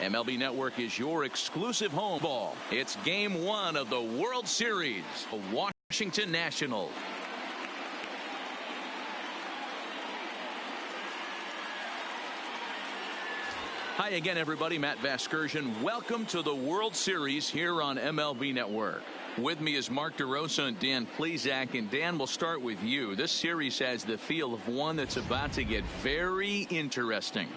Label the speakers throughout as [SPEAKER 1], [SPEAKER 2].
[SPEAKER 1] MLB Network is your exclusive home ball. It's Game 1 of the World Series, the Washington Nationals. Hi again, everybody. Matt Vasgersian. Welcome to the World Series here on MLB Network. With me is Mark DeRosa and Dan Plesac. And Dan, we'll start with you. This series has the feel of one that's about to get very interesting.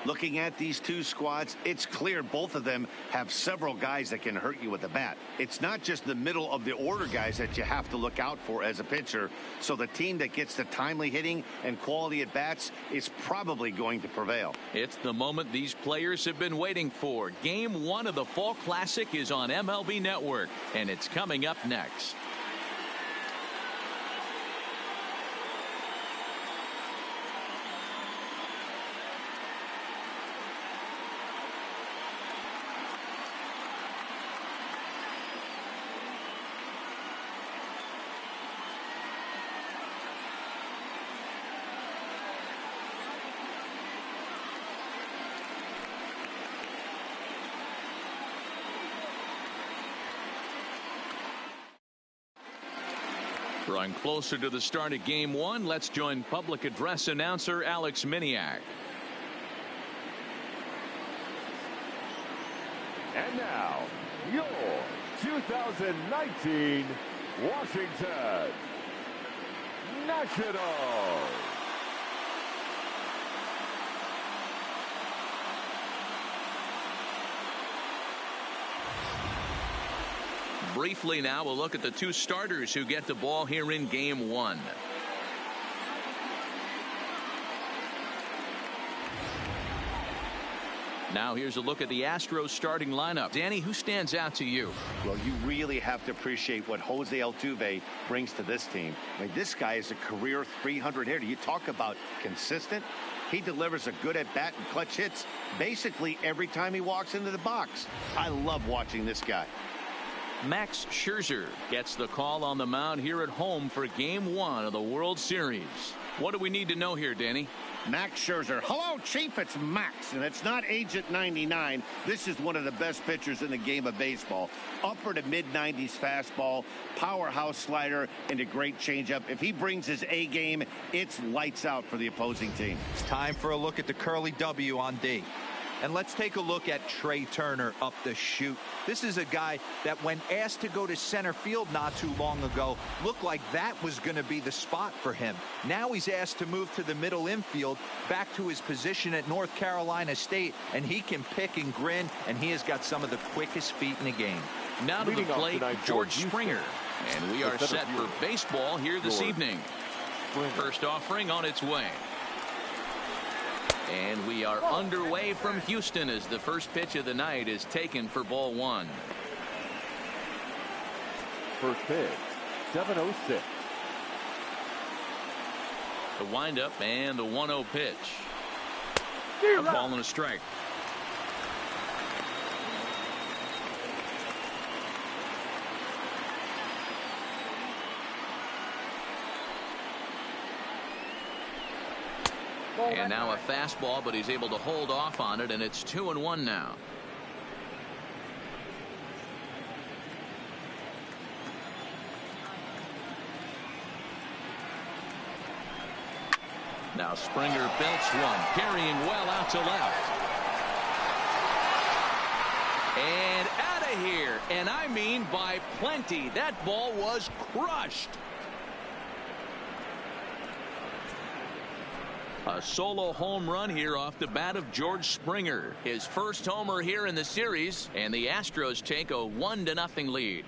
[SPEAKER 2] Looking at these two squads, it's clear both of them have several guys that can hurt you with a bat. It's not just the middle of the order guys that you have to look out for as a pitcher. So the team that gets the timely hitting and quality at bats is probably going to prevail.
[SPEAKER 1] It's the moment these players have been waiting for. Game 1 of the Fall Classic is on MLB Network, and it's coming up next. Drawing closer to the start of Game 1, let's join public address announcer Alex Miniak.
[SPEAKER 3] And now, your 2019 Washington Nationals.
[SPEAKER 1] Briefly now, we'll look at the two starters who get the ball here in Game 1. Now here's a look at the Astros starting lineup. Danny, who stands out to you?
[SPEAKER 2] Well, you really have to appreciate what Jose Altuve brings to this team. I mean, this guy is a career 300 hitter. You talk about consistent. He delivers a good at-bat and clutch hits basically every time he walks into the box. I love watching this guy.
[SPEAKER 1] Max Scherzer gets the call on the mound here at home for Game 1 of the World Series. What do we need to know here, Danny?
[SPEAKER 2] Max Scherzer. Hello, Chief. It's Max, and it's not Agent 99. This is one of the best pitchers in the game of baseball. Upper to mid-90s fastball, powerhouse slider, and a great changeup. If he brings his A game, it's lights out for the opposing team.
[SPEAKER 4] Time for a look at the curly W on D. And let's take a look at Trey Turner up the chute. This is a guy that when asked to go to center field not too long ago, looked like that was going to be the spot for him. Now he's asked to move to the middle infield, back to his position at North Carolina State, and he can pick and grin, and he has got some of the quickest feet in the game.
[SPEAKER 1] Now to the plate, George Springer. And we are set for baseball here this evening. First offering on its way. And we are underway from Houston as the first pitch of the night is taken for ball 1.
[SPEAKER 3] First pitch, 7:06.
[SPEAKER 1] The windup and the 1-0 pitch. A ball and a strike. And now a fastball, but he's able to hold off on it, and it's 2-1 now. Now Springer belts one, carrying well out to left. And out of here, and I mean by plenty. That ball was crushed. A solo home run here off the bat of George Springer. His first homer here in the series, and the Astros take a 1-0 lead.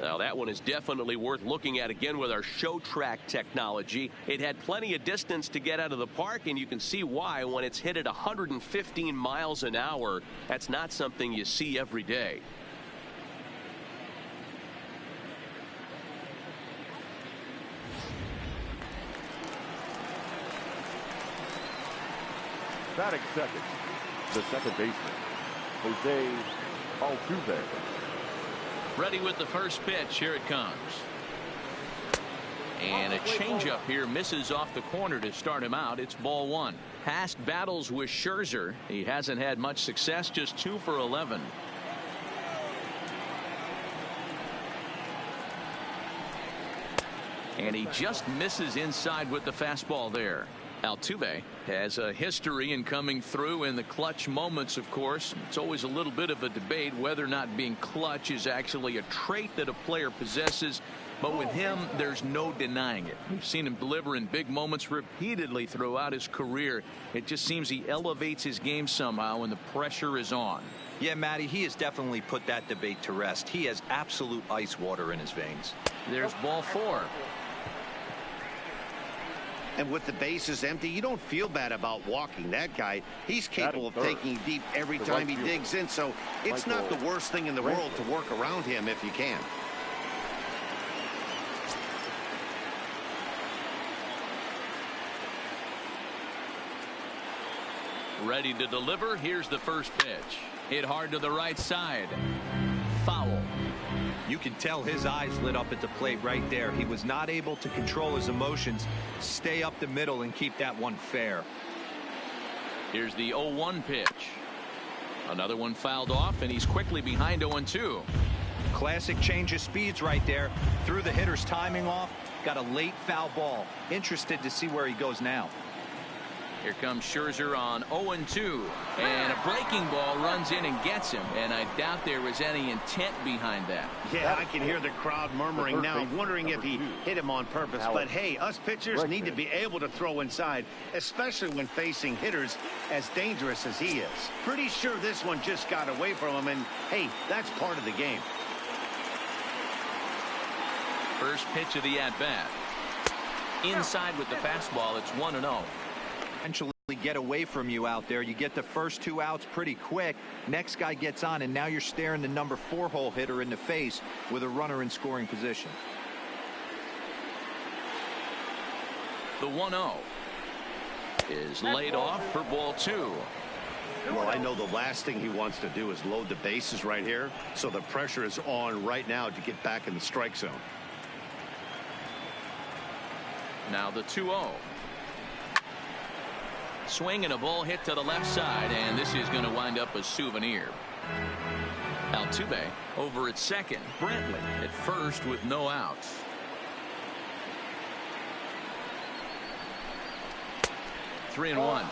[SPEAKER 5] Now that one is definitely worth looking at again with our show track technology. It had plenty of distance to get out of the park, and you can see why when it's hit at 115 miles an hour. That's not something you see every day.
[SPEAKER 3] Batting second, the second baseman, Jose Altuve.
[SPEAKER 1] Ready with the first pitch. Here it comes. And a changeup here misses off the corner to start him out. It's ball one. Past battles with Scherzer. He hasn't had much success, just 2 for 11. And he just misses inside with the fastball there. Altuve has a history in coming through in the clutch moments, of course. It's always a little bit of a debate whether or not being clutch is actually a trait that a player possesses. But with him, there's no denying it. We've seen him deliver in big moments repeatedly throughout his career. It just seems he elevates his game somehow when the pressure is on.
[SPEAKER 4] Yeah, Matty, he has definitely put that debate to rest. He has absolute ice water in his veins.
[SPEAKER 1] There's ball four.
[SPEAKER 2] And with the bases empty, you don't feel bad about walking that guy. He's capable of taking deep every time he digs in, so it's not the worst thing in the world to work around him if you can.
[SPEAKER 1] Ready to deliver. Here's the first pitch. Hit hard to the right side. Foul.
[SPEAKER 4] You can tell his eyes lit up at the plate right there. He was not able to control his emotions, stay up the middle, and keep that one fair.
[SPEAKER 1] Here's the 0-1 pitch. Another one fouled off, and he's quickly behind 0-2.
[SPEAKER 4] Classic change of speeds right there. Threw the hitter's timing off. Got a late foul ball. Interested to see where he goes now.
[SPEAKER 1] Here comes Scherzer on 0-2, and a breaking ball runs in and gets him, and I doubt there was any intent behind that.
[SPEAKER 2] Yeah, I can hear the crowd murmuring now, wondering if he hit him on purpose. But hey, us pitchers need to be able to throw inside, especially when facing hitters as dangerous as he is. Pretty sure this one just got away from him, and hey, that's part of the game.
[SPEAKER 1] First pitch of the at-bat. Inside with the fastball, it's 1-0.
[SPEAKER 4] Eventually get away from you out there. You get the first 2 outs pretty quick. Next guy gets on, and now you're staring the number 4-hole hitter in the face with a runner in scoring position.
[SPEAKER 1] The 1-0 is laid off for ball 2.
[SPEAKER 2] Well, I know the last thing he wants to do is load the bases right here, so the pressure is on right now to get back in the strike zone.
[SPEAKER 1] Now the 2-0. Swing and a ball hit to the left side, and this is going to wind up a souvenir. Altuve over at second. Brantley at first with no outs. Three and one.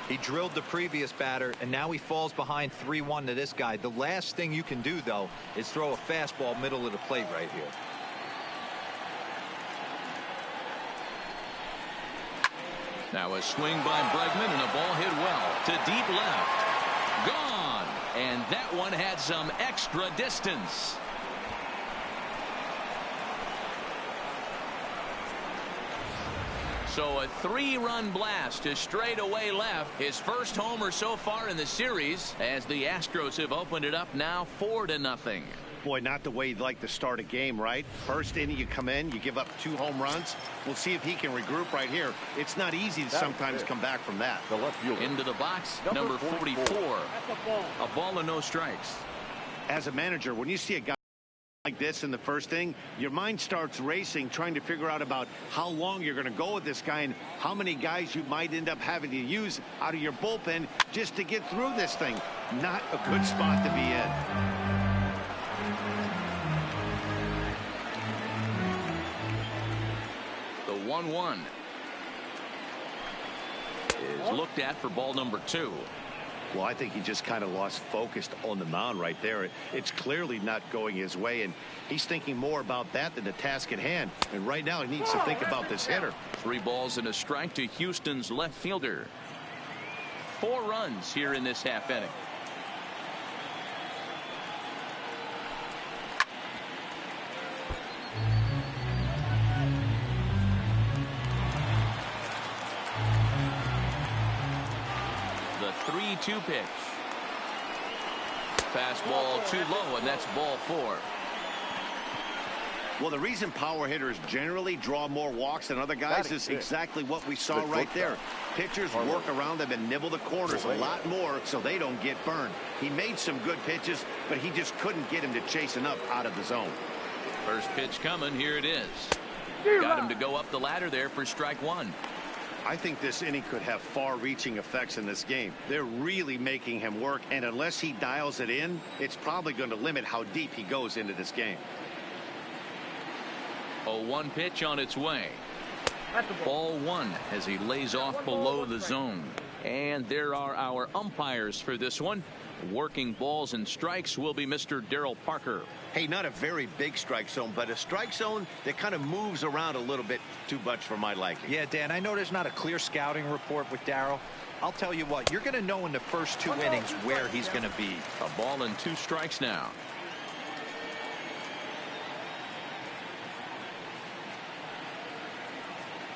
[SPEAKER 4] He drilled the previous batter, and now he falls behind 3-1 to this guy. The last thing you can do, though, is throw a fastball middle of the plate right here.
[SPEAKER 1] Now a swing by Bregman and a ball hit well to deep left. Gone. And that one had some extra distance. So a 3-run blast to straightaway left. His first homer so far in the series as the Astros have opened it up now 4-0.
[SPEAKER 2] Boy, not the way you'd like to start a game, right? First inning, you come in, you give up 2 home runs. We'll see if he can regroup right here. It's not easy to sometimes come back from that.
[SPEAKER 3] The left fielder.
[SPEAKER 1] Into the box, number 44. A ball and no strikes.
[SPEAKER 2] As a manager, when you see a guy like this in the first inning, your mind starts racing, trying to figure out about how long you're going to go with this guy and how many guys you might end up having to use out of your bullpen just to get through this thing. Not a good spot to be in.
[SPEAKER 1] The 1-1 is looked at for ball number 2.
[SPEAKER 2] Well, I think he just kind of lost focus on the mound right there. It's clearly not going his way, and he's thinking more about that than the task at hand. And right now, he needs to think about this hitter.
[SPEAKER 1] 3 balls and a strike to Houston's left fielder. 4 runs here in this half inning. The 3-2 pitch. Fastball too low, and that's ball 4.
[SPEAKER 2] Well, the reason power hitters generally draw more walks than other guys is exactly what we saw right there. Pitchers work around them and nibble the corners a lot more so they don't get burned. He made some good pitches, but he just couldn't get him to chase enough out of the zone.
[SPEAKER 1] First pitch coming. Here it is. Got him to go up the ladder there for strike one.
[SPEAKER 2] I think this inning could have far-reaching effects in this game. They're really making him work, and unless he dials it in, it's probably going to limit how deep he goes into this game.
[SPEAKER 1] 0-1 pitch on its way. Ball one as he lays off below the zone. And there are our umpires for this one. Working balls and strikes will be Mr. Darryl Parker.
[SPEAKER 2] Hey, not a very big strike zone, but a strike zone that kind of moves around a little bit too much for my liking.
[SPEAKER 4] Yeah, Dan, I know there's not a clear scouting report with Darryl. I'll tell you what, you're going to know in the first two innings where he's going to be.
[SPEAKER 1] A ball and 2 strikes now.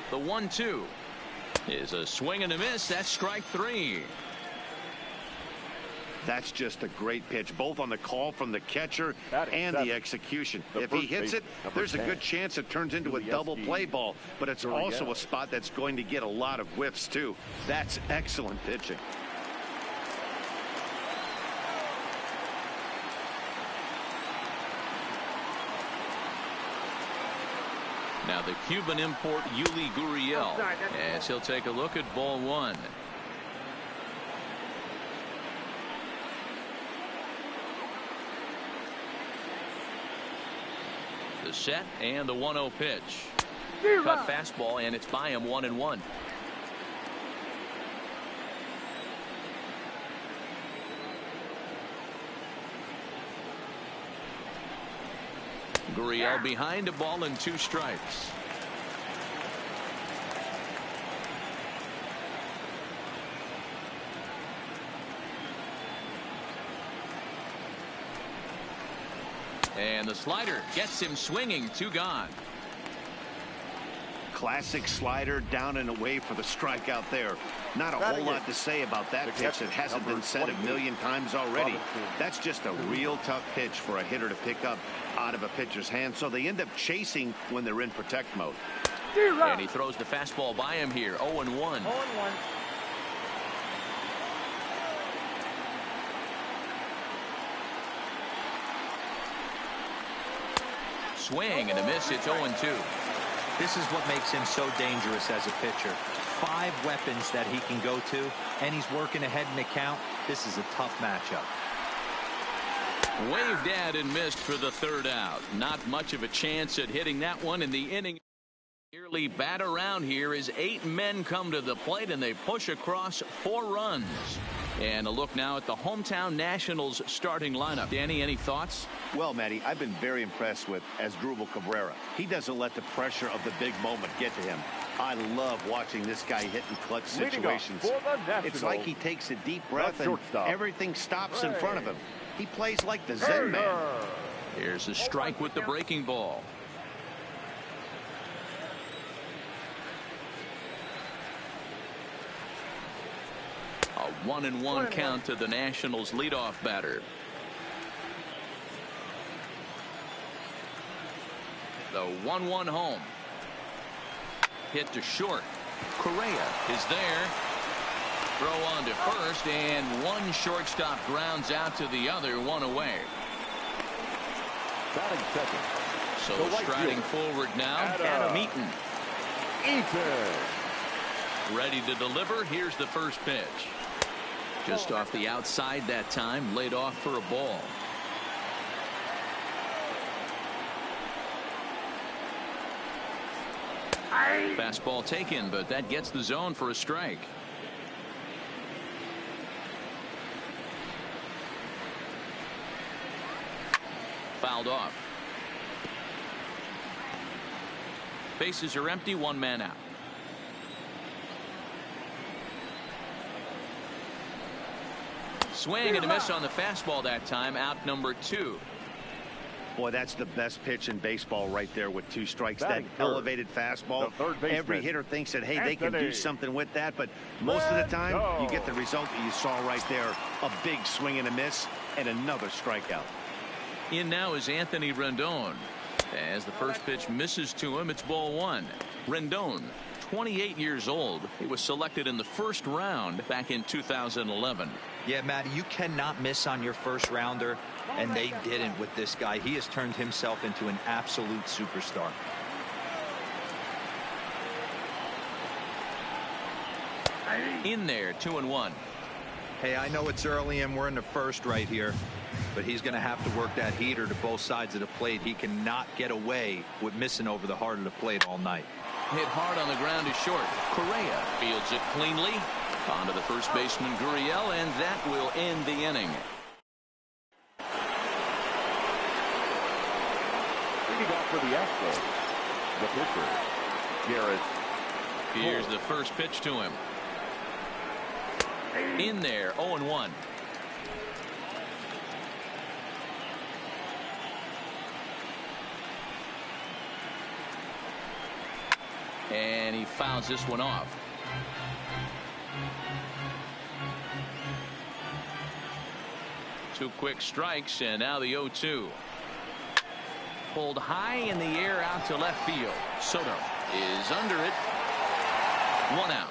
[SPEAKER 1] The 1-2 is a swing and a miss. That's strike 3.
[SPEAKER 2] That's just a great pitch, both on the call from the catcher and the execution. If he hits it, there's a good chance it turns into a double play ball, but it's also a spot that's going to get a lot of whiffs, too. That's excellent pitching.
[SPEAKER 1] Now the Cuban import Yuli Gurriel as he'll take a look at ball one. The set and the 1-0 pitch. Cut fastball, and it's by him 1-1. Gurriel behind, a ball and 2 strikes. And the slider gets him swinging. 2 gone.
[SPEAKER 2] Classic slider down and away for the strikeout there. Not a whole lot to say about that pitch that hasn't been said a million times already. That's just a real tough pitch for a hitter to pick up out of a pitcher's hand, so they end up chasing when they're in protect mode.
[SPEAKER 1] And he throws the fastball by him here. 0-1. 0-1. Swing and a miss. It's 0-2.
[SPEAKER 4] This is what makes him so dangerous as a pitcher. 5 weapons that he can go to, and he's working ahead in the count. This is a tough matchup.
[SPEAKER 1] Waved at and missed for the 3rd out. Not much of a chance at hitting that one in the inning. Nearly bat around here as 8 men come to the plate, and they push across 4 runs. And a look now at the hometown Nationals starting lineup. Danny, any thoughts?
[SPEAKER 2] Well, Matty, I've been very impressed with Asdrubal Cabrera. He doesn't let the pressure of the big moment get to him. I love watching this guy hit in clutch situations. It's like he takes a deep breath and everything stops in front of him. He plays like the Zen man.
[SPEAKER 1] Here's a strike with the breaking ball. A 1-1 count to the Nationals leadoff batter. The 1-1 home. Hit to short. Correa is there. Throw on to first, and one shortstop grounds out to the other, 1 away.
[SPEAKER 3] Batting second.
[SPEAKER 1] So striding forward now, Adam Eaton. Ready to deliver. Here's the first pitch. Just off the outside that time, laid off for a ball. Fastball taken, but that gets the zone for a strike. Fouled off. Bases are empty, 1 man out. Swing and a miss on the fastball that time, out number 2.
[SPEAKER 2] Boy, that's the best pitch in baseball right there with 2 strikes. That elevated fastball. Every hitter thinks that, hey, they can do something with that, but most of the time you get the result that you saw right there. A big swing and a miss and another strikeout.
[SPEAKER 1] In now is Anthony Rendon. As the first pitch misses to him, it's ball 1. Rendon, 28 years old. He was selected in the 1st round back in 2011.
[SPEAKER 4] Yeah, Matty, you cannot miss on your 1st rounder, and they didn't with this guy. He has turned himself into an absolute superstar.
[SPEAKER 1] In there, 2-1.
[SPEAKER 4] Hey, I know it's early and we're in the first right here, but he's going to have to work that heater to both sides of the plate. He cannot get away with missing over the heart of the plate all night.
[SPEAKER 1] Hit hard on the ground is short. Correa fields it cleanly. On to the first baseman, Gurriel, and that will end the inning.
[SPEAKER 3] Leading off for the Astros, the pitcher, Garrett.
[SPEAKER 1] Here's the first pitch to him. In there, 0-1. And he fouls this one off. Two quick strikes, and now the 0-2. Pulled high in the air out to left field. Soto is under it. One out.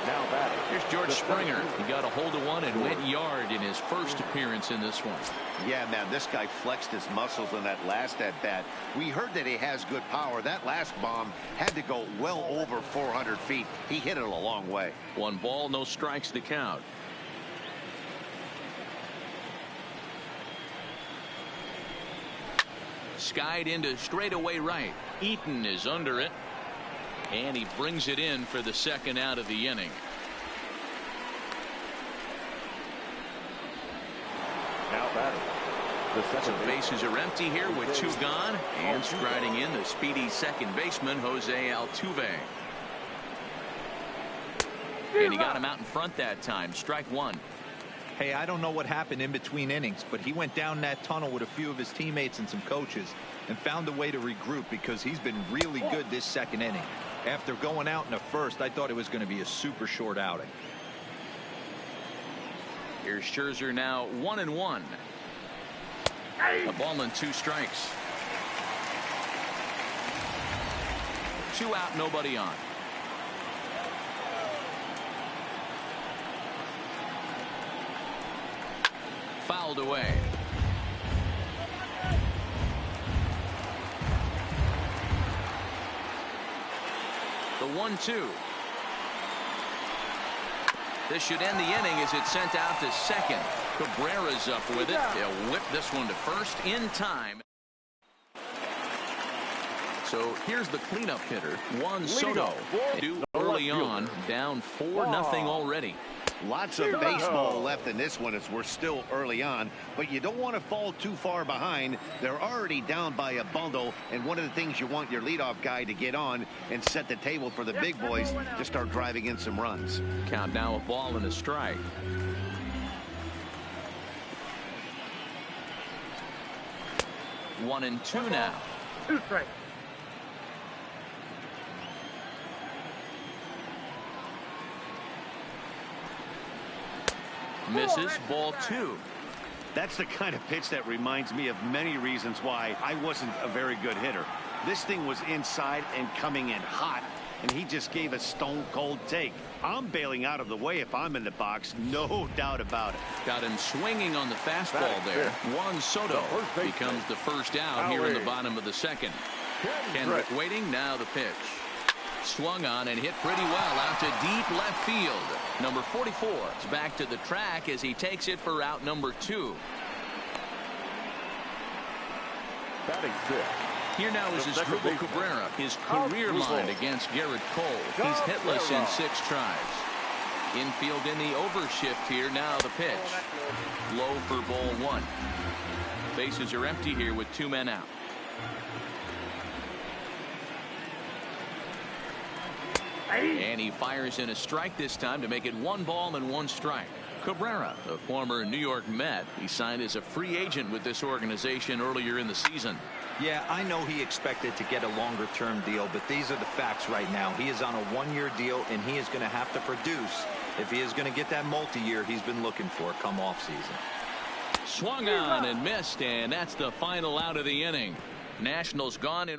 [SPEAKER 3] Now batting.
[SPEAKER 1] Here's George Springer. He got a hold of one and went yard in his first appearance in this one.
[SPEAKER 2] Yeah, man, this guy flexed his muscles in that last at-bat. We heard that he has good power. That last bomb had to go well over 400 feet. He hit it a long way.
[SPEAKER 1] 1 ball, no strikes to count. Skied into straightaway right. Eaton is under it. And he brings it in for the second out of the inning.
[SPEAKER 3] Now batting. The
[SPEAKER 1] So
[SPEAKER 3] second
[SPEAKER 1] bases are empty here with 2 gone. And striding in the speedy second baseman, Jose Altuve. And he got him out in front that time. Strike 1.
[SPEAKER 4] Hey, I don't know what happened in between innings, but he went down that tunnel with a few of his teammates and some coaches and found a way to regroup because he's been really good this second inning. After going out in the first, I thought it was going to be a super short outing.
[SPEAKER 1] Here's Scherzer now 1-1. A ball and 2 strikes. 2 out, nobody on. Fouled away. The 1-2. This should end the inning as it's sent out to second. Cabrera's up with it. They'll whip this one to first in time. So here's the cleanup hitter, Juan Soto. Due early on, down 4-0 already.
[SPEAKER 2] Lots of baseball left in this one as we're still early on, but you don't want to fall too far behind. They're already down by a bundle, and one of the things you want your leadoff guy to get on and set the table for the big boys to start driving in some runs.
[SPEAKER 1] Count now, a ball and a strike. One and 2 now.
[SPEAKER 6] 2 strikes.
[SPEAKER 1] Misses, ball 2.
[SPEAKER 2] That's the kind of pitch that reminds me of many reasons why I wasn't a very good hitter. This thing was inside and coming in hot, and he just gave a stone-cold take. I'm bailing out of the way if I'm in the box, no doubt about it.
[SPEAKER 1] Got him swinging on the fastball there. Juan Soto becomes the first out here in the bottom of the second. Kendrick waiting, now the pitch. Swung on and hit pretty well out to deep left field. Number 44 is back to the track as he takes it for out number 2.
[SPEAKER 3] batting 6.
[SPEAKER 1] Here now is Asdrubal Cabrera, his career line against Garrett Cole. He's hitless in 6 tries. Infield in the overshift here. Now the pitch. Low for ball 1. Bases are empty here with 2 men out. And he fires in a strike this time to make it 1 ball and 1 strike. Cabrera, the former New York Met, he signed as a free agent with this organization earlier in the season.
[SPEAKER 4] Yeah, I know he expected to get a longer-term deal, but these are the facts right now. He is on a 1-year deal, and he is going to have to produce if he is going to get that multi-year he's been looking for come off-season.
[SPEAKER 1] Swung on and missed, and that's the final out of the inning. Nationals gone in.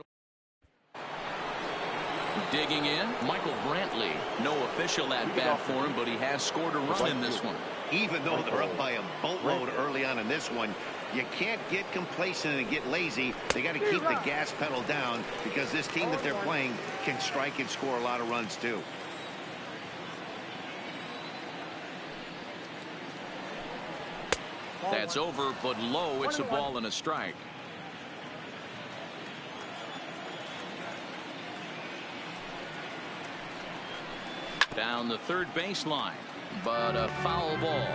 [SPEAKER 1] Digging in, Michael Brantley. No official at bat for him, but he has scored a run in this one.
[SPEAKER 2] Even though they're up by a boatload early on in this one. You can't get complacent and get lazy. They got to keep the gas pedal down because this team that they're playing can strike and score a lot of runs too.
[SPEAKER 1] That's over, but low. It's a ball and a strike. Down the third baseline, but a foul ball.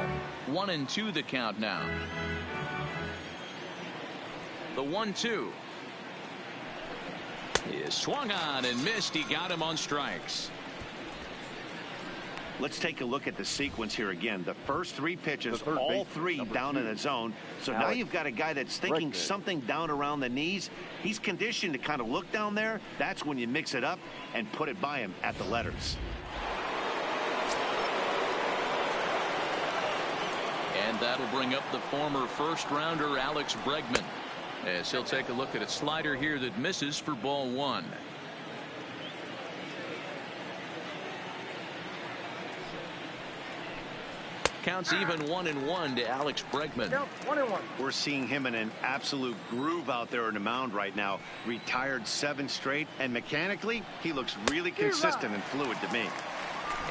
[SPEAKER 1] 1-2 the count now. The 1-2 is swung on and missed. He got him on strikes.
[SPEAKER 2] Let's take a look at the sequence here again. The first three pitches, all three down in the zone. So now you've got a guy that's thinking something down around the knees. He's conditioned to kind of look down there. That's when you mix it up and put it by him at the letters.
[SPEAKER 1] And that'll bring up the former first-rounder Alex Bregman, as he'll take a look at a slider here that misses for ball one. Counts even 1-1 to Alex Bregman.
[SPEAKER 6] 1-1.
[SPEAKER 2] We're seeing him in an absolute groove out there on the mound right now. Retired 7 straight, and mechanically, he looks really consistent and fluid to me.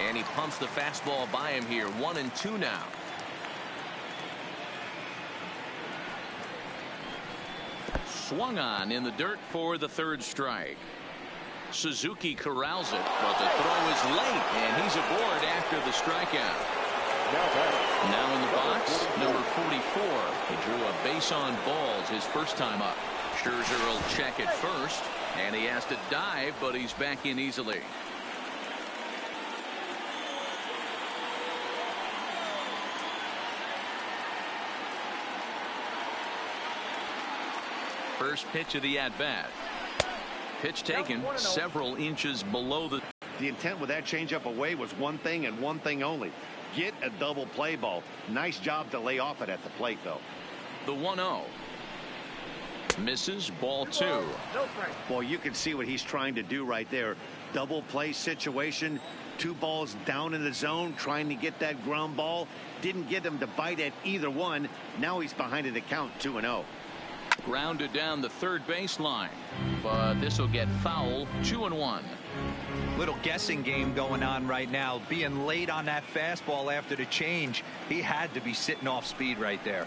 [SPEAKER 1] And he pumps the fastball by him here. 1-2 now. Swung on in the dirt for the third strike. Suzuki corrals it, but the throw is late, and he's aboard after the strikeout. Now in the box, number 44. He drew a base on balls his first time up. Scherzer will check it first, and he has to dive, but he's back in easily. First pitch of the at-bat. Pitch taken several inches below the...
[SPEAKER 2] The intent with that changeup away was one thing and one thing only. Get a double play ball. Nice job to lay off it at the plate, though.
[SPEAKER 1] The 1-0. Misses, ball 2.
[SPEAKER 2] Boy, you can see what he's trying to do right there. Double play situation. 2 balls down in the zone, trying to get that ground ball. Didn't get him to bite at either one. Now he's behind in the count, 2-0.
[SPEAKER 1] Grounded down the third baseline, but this will get foul. 2-1.
[SPEAKER 4] Little guessing game going on right now. Being late on that fastball after the change, he had to be sitting off speed right there.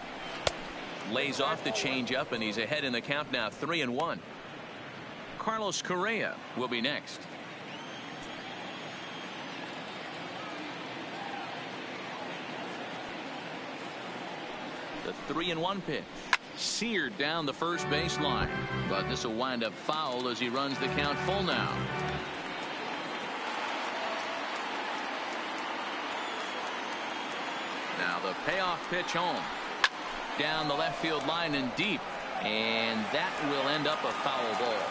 [SPEAKER 1] Lays off the changeup, and he's ahead in the count now. 3-1. Carlos Correa will be next. The 3-1 pitch. Seared down the first baseline, but this will wind up foul as he runs the count full now. Now the payoff pitch home. Down the left field line and deep, and that will end up a foul ball.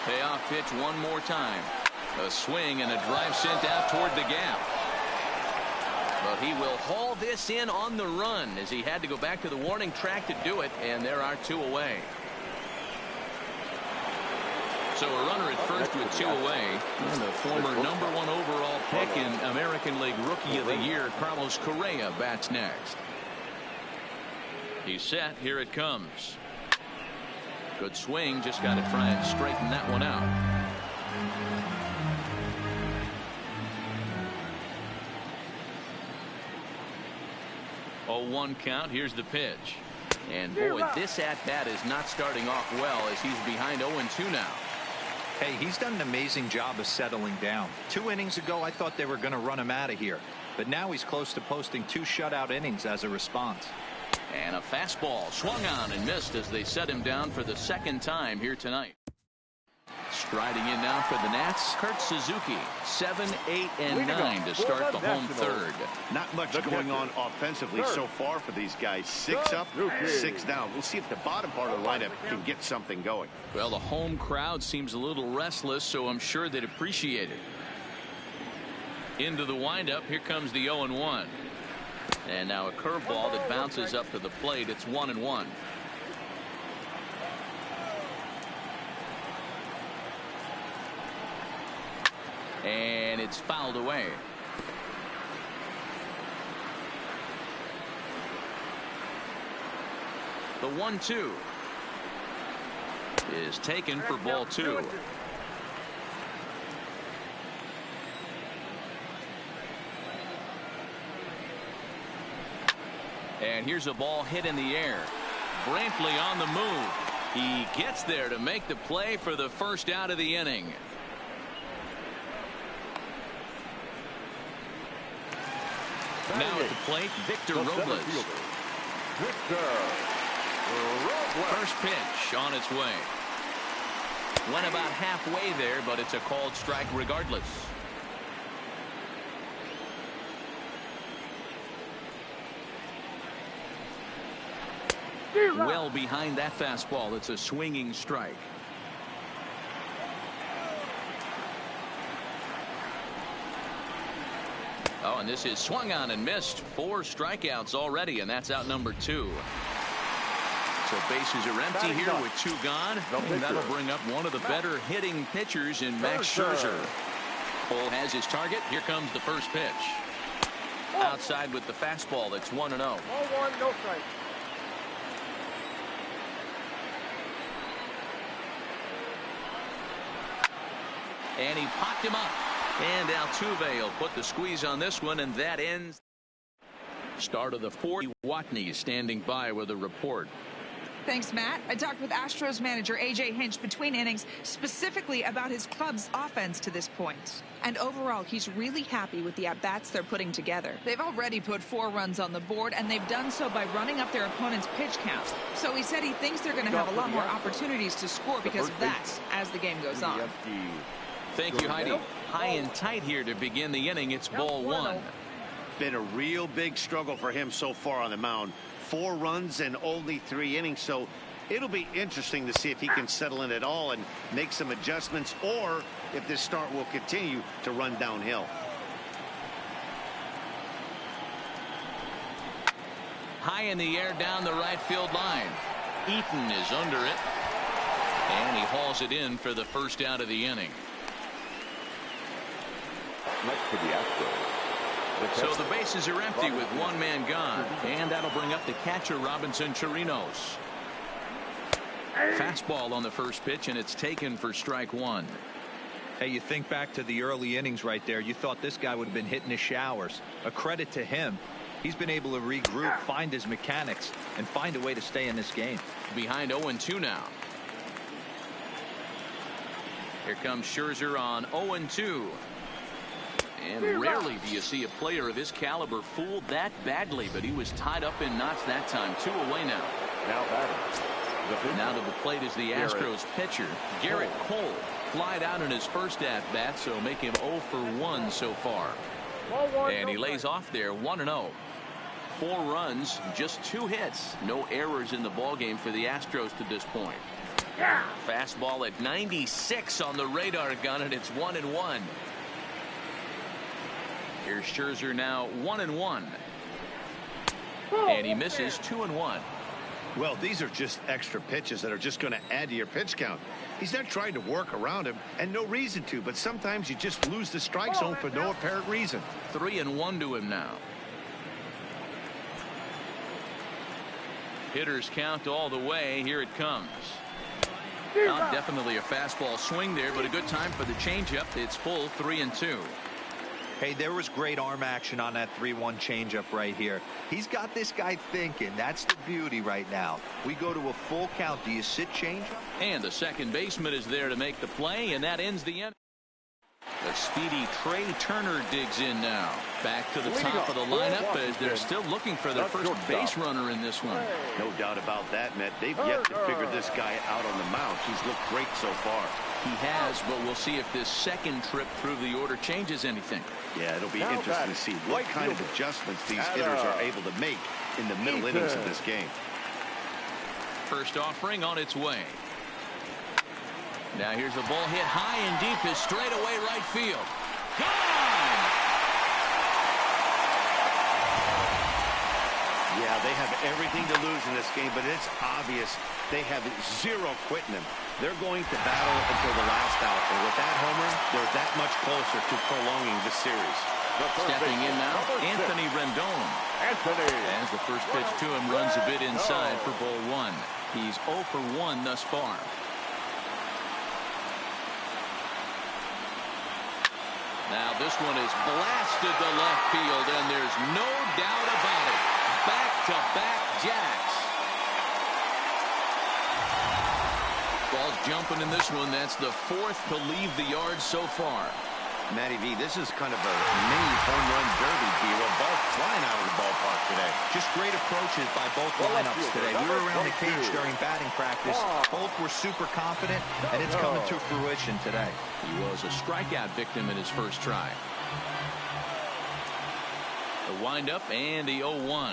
[SPEAKER 1] Payoff pitch one more time. A swing and a drive sent out toward the gap. But he will haul this in on the run as he had to go back to the warning track to do it, and there are 2 away. So a runner at first with 2 away. And the former number 1 overall pick in American League Rookie of the Year, Carlos Correa, bats next. He's set. Here it comes. Good swing. Just got to try and straighten that one out. 0-1 count. Here's the pitch. And boy, this at-bat is not starting off well as he's behind 0-2 now.
[SPEAKER 4] Hey, he's done an amazing job of settling down. 2 innings ago, I thought they were going to run him out of here. But now he's close to posting 2 shutout innings as a response.
[SPEAKER 1] And a fastball swung on and missed as they set him down for the 2nd time here tonight. Striding in now for the Nats, Kurt Suzuki. 7, 8, and 9 to start the home third.
[SPEAKER 2] Not much going on offensively so far for these guys. 6 up, 6 down. We'll see if the bottom part of the lineup can get something going.
[SPEAKER 1] Well, the home crowd seems a little restless, so I'm sure they'd appreciate it. Into the windup, here comes the 0-1. And now a curveball that bounces up to the plate. It's 1-1. And it's fouled away. The 1-2 is taken for ball 2. And here's a ball hit in the air. Brantley on the move. He gets there to make the play for the first out of the inning. Now at the plate, Victor Robles. First pitch on its way. Went about halfway there, but it's a called strike regardless. Well behind that fastball. It's a swinging strike. Oh, and this is swung on and missed. 4 strikeouts already, and that's out number 2. So bases are empty here with 2 gone. And that'll bring up one of the better hitting pitchers in Max Scherzer. Cole has his target. Here comes the first pitch. Outside with the fastball. That's 1-0.
[SPEAKER 6] 0-1, no strike.
[SPEAKER 1] And he popped him up. And Altuve will put the squeeze on this one, and that ends. Start of the 4th. Watney is standing by with a report.
[SPEAKER 7] Thanks, Matt. I talked with Astros manager A.J. Hinch between innings, specifically about his club's offense to this point. And overall, he's really happy with the at-bats they're putting together. They've already put 4 runs on the board, and they've done so by running up their opponent's pitch count. So he said he thinks they're going to have a lot more opportunities to score because of that as the game goes on.
[SPEAKER 1] Thank you, Heidi. High and tight here to begin the inning. It's ball 1.
[SPEAKER 2] Been a real big struggle for him so far on the mound. 4 runs and only 3 innings, so it'll be interesting to see if he can settle in at all and make some adjustments, or if this start will continue to run downhill.
[SPEAKER 1] High in the air down the right field line. Eaton is under it, and he hauls it in for the first out of the inning.
[SPEAKER 3] Next for the Astros.
[SPEAKER 1] So the bases are empty with 1 man gone, and that'll bring up the catcher Robinson Chirinos. Fastball on the first pitch, and it's taken for strike 1.
[SPEAKER 4] Hey, you think back to the early innings right there. You thought this guy would have been hitting his showers. A credit to him. He's been able to regroup, find his mechanics, and find a way to stay in this game.
[SPEAKER 1] Behind 0-2 now. Here comes Scherzer on 0-2. And rarely do you see a player of his caliber fooled that badly, but he was tied up in knots that time. 2 away now. Now to the plate is the Astros pitcher, Garrett Cole. Flied out in his first at-bat, so make him 0 for 1 so far. And he lays off there, 1-0. 4 runs, just 2 hits. No errors in the ballgame for the Astros to this point. Fastball at 96 on the radar gun, and it's 1-1. Here's Scherzer now 1-1. And he misses 2-1.
[SPEAKER 2] Well, these are just extra pitches that are just going to add to your pitch count. He's not trying to work around him, and no reason to, but sometimes you just lose the strike zone for no apparent reason.
[SPEAKER 1] 3-1 to him now. Hitters count all the way. Here it comes. Not definitely a fastball swing there, but a good time for the changeup. It's full 3-2.
[SPEAKER 4] Hey, there was great arm action on that 3-1 changeup right here. He's got this guy thinking. That's the beauty right now. We go to a full count. Do you sit changeup?
[SPEAKER 1] And the second baseman is there to make the play, and that ends the inning. The speedy Trey Turner digs in now. Back to the top of the lineup as they're still looking for their first base runner in this one.
[SPEAKER 2] No doubt about that, Matt. They've yet to figure this guy out on the mound. He's looked great so far.
[SPEAKER 1] He has, but we'll see if this second trip through the order changes anything.
[SPEAKER 2] Yeah, it'll be interesting to see what kind of adjustments these hitters are able to make in the middle innings of this game.
[SPEAKER 1] First offering on its way. Now here's a ball hit high and deep to straightaway right field. Gone!
[SPEAKER 2] Yeah, Yeah, they have everything to lose in this game, but it's obvious they have zero quitting them. They're going to battle until the last out. And with that homer, they're that much closer to prolonging the series.
[SPEAKER 1] Stepping in now, Anthony Rendon. As the first pitch to him runs a bit inside for ball one. He's 0 for 1 thus far. Now this one is blasted to left field, and there's no doubt about it. Back-to-back jacks. Ball's jumping in this one. That's the 4th to leave the yard so far.
[SPEAKER 2] Matty V, this is kind of a mini home run derby, B-roll. Ball flying out of the ballpark today.
[SPEAKER 4] Just great approaches by both lineups today. We were around the cage during batting practice. Both were super confident, and it's coming to fruition today.
[SPEAKER 1] He was a strikeout victim in his first try. The windup and the 0-1.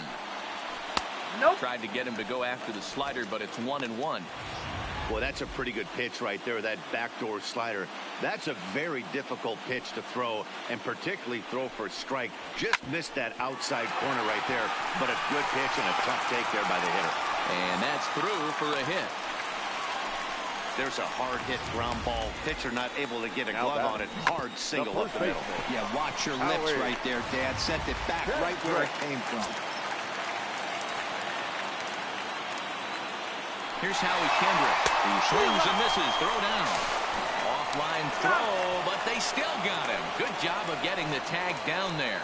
[SPEAKER 1] Nope. Tried to get him to go after the slider, but it's 1-1.
[SPEAKER 2] Well, that's a pretty good pitch right there, that backdoor slider. That's a very difficult pitch to throw, and particularly throw for a strike. Just missed that outside corner right there, but a good pitch and a tough take there by the hitter.
[SPEAKER 1] And that's through for a hit.
[SPEAKER 2] There's a hard hit ground ball. Pitcher not able to get a glove on it. Hard single up the middle.
[SPEAKER 4] Yeah, watch your lips right there, Dad. Sent it back right where it came from.
[SPEAKER 1] Here's Howie Kendrick. He swings and misses. Throw down. Offline throw, but they still got him. Good job of getting the tag down there.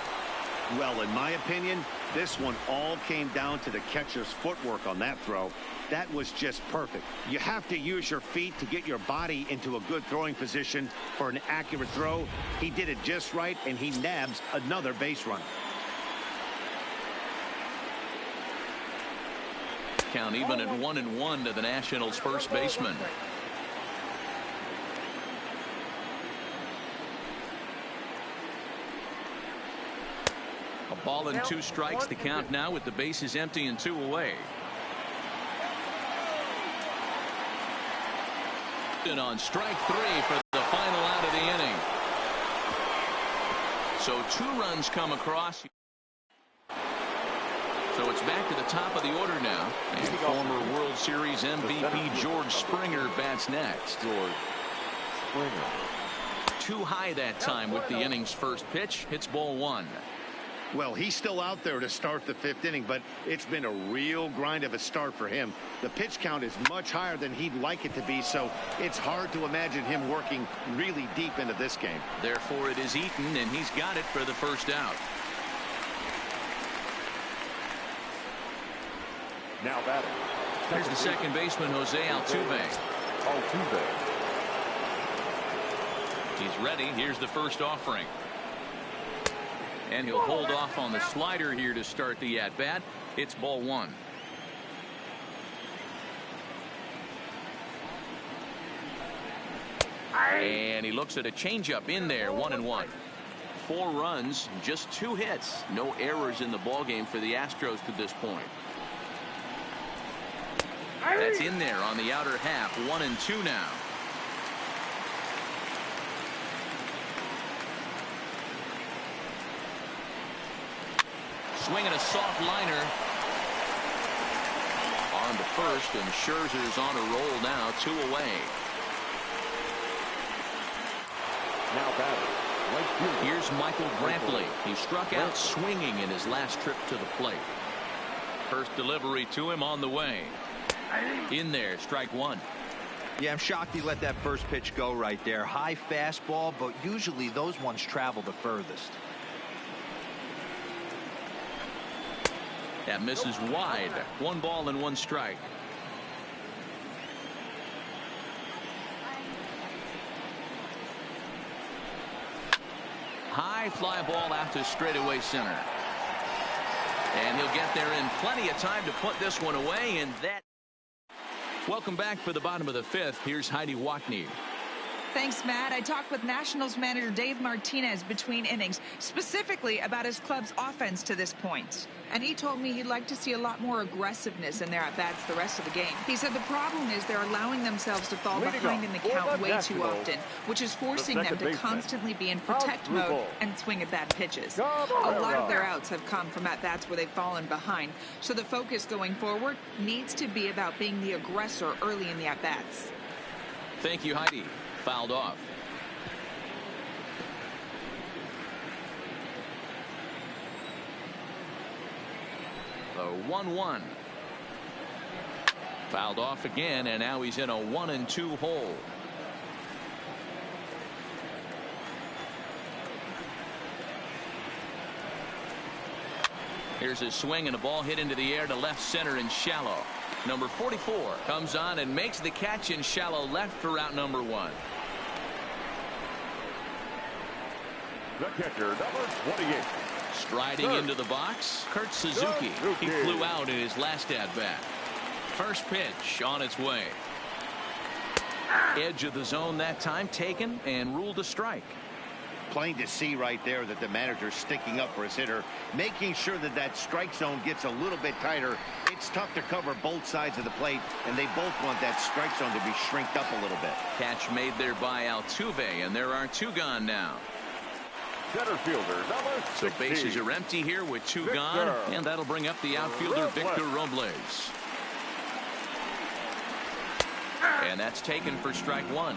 [SPEAKER 2] Well, in my opinion, this one all came down to the catcher's footwork on that throw. That was just perfect. You have to use your feet to get your body into a good throwing position for an accurate throw. He did it just right, and he nabs another base run.
[SPEAKER 1] Count even at 1-1 to the Nationals' first baseman. A ball and 2 strikes. The count now with the bases empty and 2 away. And on strike 3 for the final out of the inning. So 2 runs come across. So it's back to the top of the order now. And former World Series MVP George Springer bats next.
[SPEAKER 3] George Springer.
[SPEAKER 1] Too high that time with the inning's first pitch. Hits ball 1.
[SPEAKER 2] Well, he's still out there to start the 5th inning, but it's been a real grind of a start for him. The pitch count is much higher than he'd like it to be, so it's hard to imagine him working really deep into this game.
[SPEAKER 1] Therefore, it is Eaton, and he's got it for the first out.
[SPEAKER 3] Now batting.
[SPEAKER 1] Here's the second baseman, Jose Altuve. He's ready. Here's the first offering. And he'll hold off on the slider here to start the at-bat. It's ball 1. And he looks at a changeup in there, 1-1. 4 runs, just 2 hits. No errors in the ballgame for the Astros to this point. That's in there on the outer half. 1-2 now. Swinging a soft liner. On to first, and Scherzer's on a roll now. 2 away.
[SPEAKER 3] Now batting.
[SPEAKER 1] Here's Michael Brantley. He struck out swinging in his last trip to the plate. First delivery to him on the way. In there, strike 1.
[SPEAKER 4] Yeah, I'm shocked he let that first pitch go right there. High fastball, but usually those ones travel the furthest.
[SPEAKER 1] That misses wide. 1 ball and 1 strike. High fly ball out to straightaway center. And he'll get there in plenty of time to put this one away, and that. Welcome back for the bottom of the 5th. Here's Heidi Wackney.
[SPEAKER 7] Thanks, Matt. I talked with Nationals manager Dave Martinez between innings, specifically about his club's offense to this point. And he told me he'd like to see a lot more aggressiveness in their at-bats the rest of the game. He said the problem is they're allowing themselves to fall behind in the count way too often, which is forcing them to constantly be in protect mode and swing at bad pitches. A lot of their outs have come from at-bats where they've fallen behind, so the focus going forward needs to be about being the aggressor early in the at-bats.
[SPEAKER 1] Thank you, Heidi. Fouled off. The 1-1. Fouled off again, and now he's in a 1-2 hole. Here's a swing and a ball hit into the air to left center and shallow. Number 44 comes on and makes the catch in shallow left for out number 1.
[SPEAKER 3] The catcher, number 28.
[SPEAKER 1] Striding into the box, Kurt Suzuki. He flew out in his last at-bat. First pitch on its way. Edge of the zone that time taken and ruled a strike.
[SPEAKER 2] Plain to see right there that the manager's sticking up for his hitter, making sure that that strike zone gets a little bit tighter. It's tough to cover both sides of the plate, and they both want that strike zone to be shrinked up a little bit.
[SPEAKER 1] Catch made there by Altuve, and there are 2 gone now.
[SPEAKER 3] Center fielder, number 16.
[SPEAKER 1] So bases are empty here with 2 gone, and that'll bring up the outfielder Victor Robles. And that's taken for strike 1.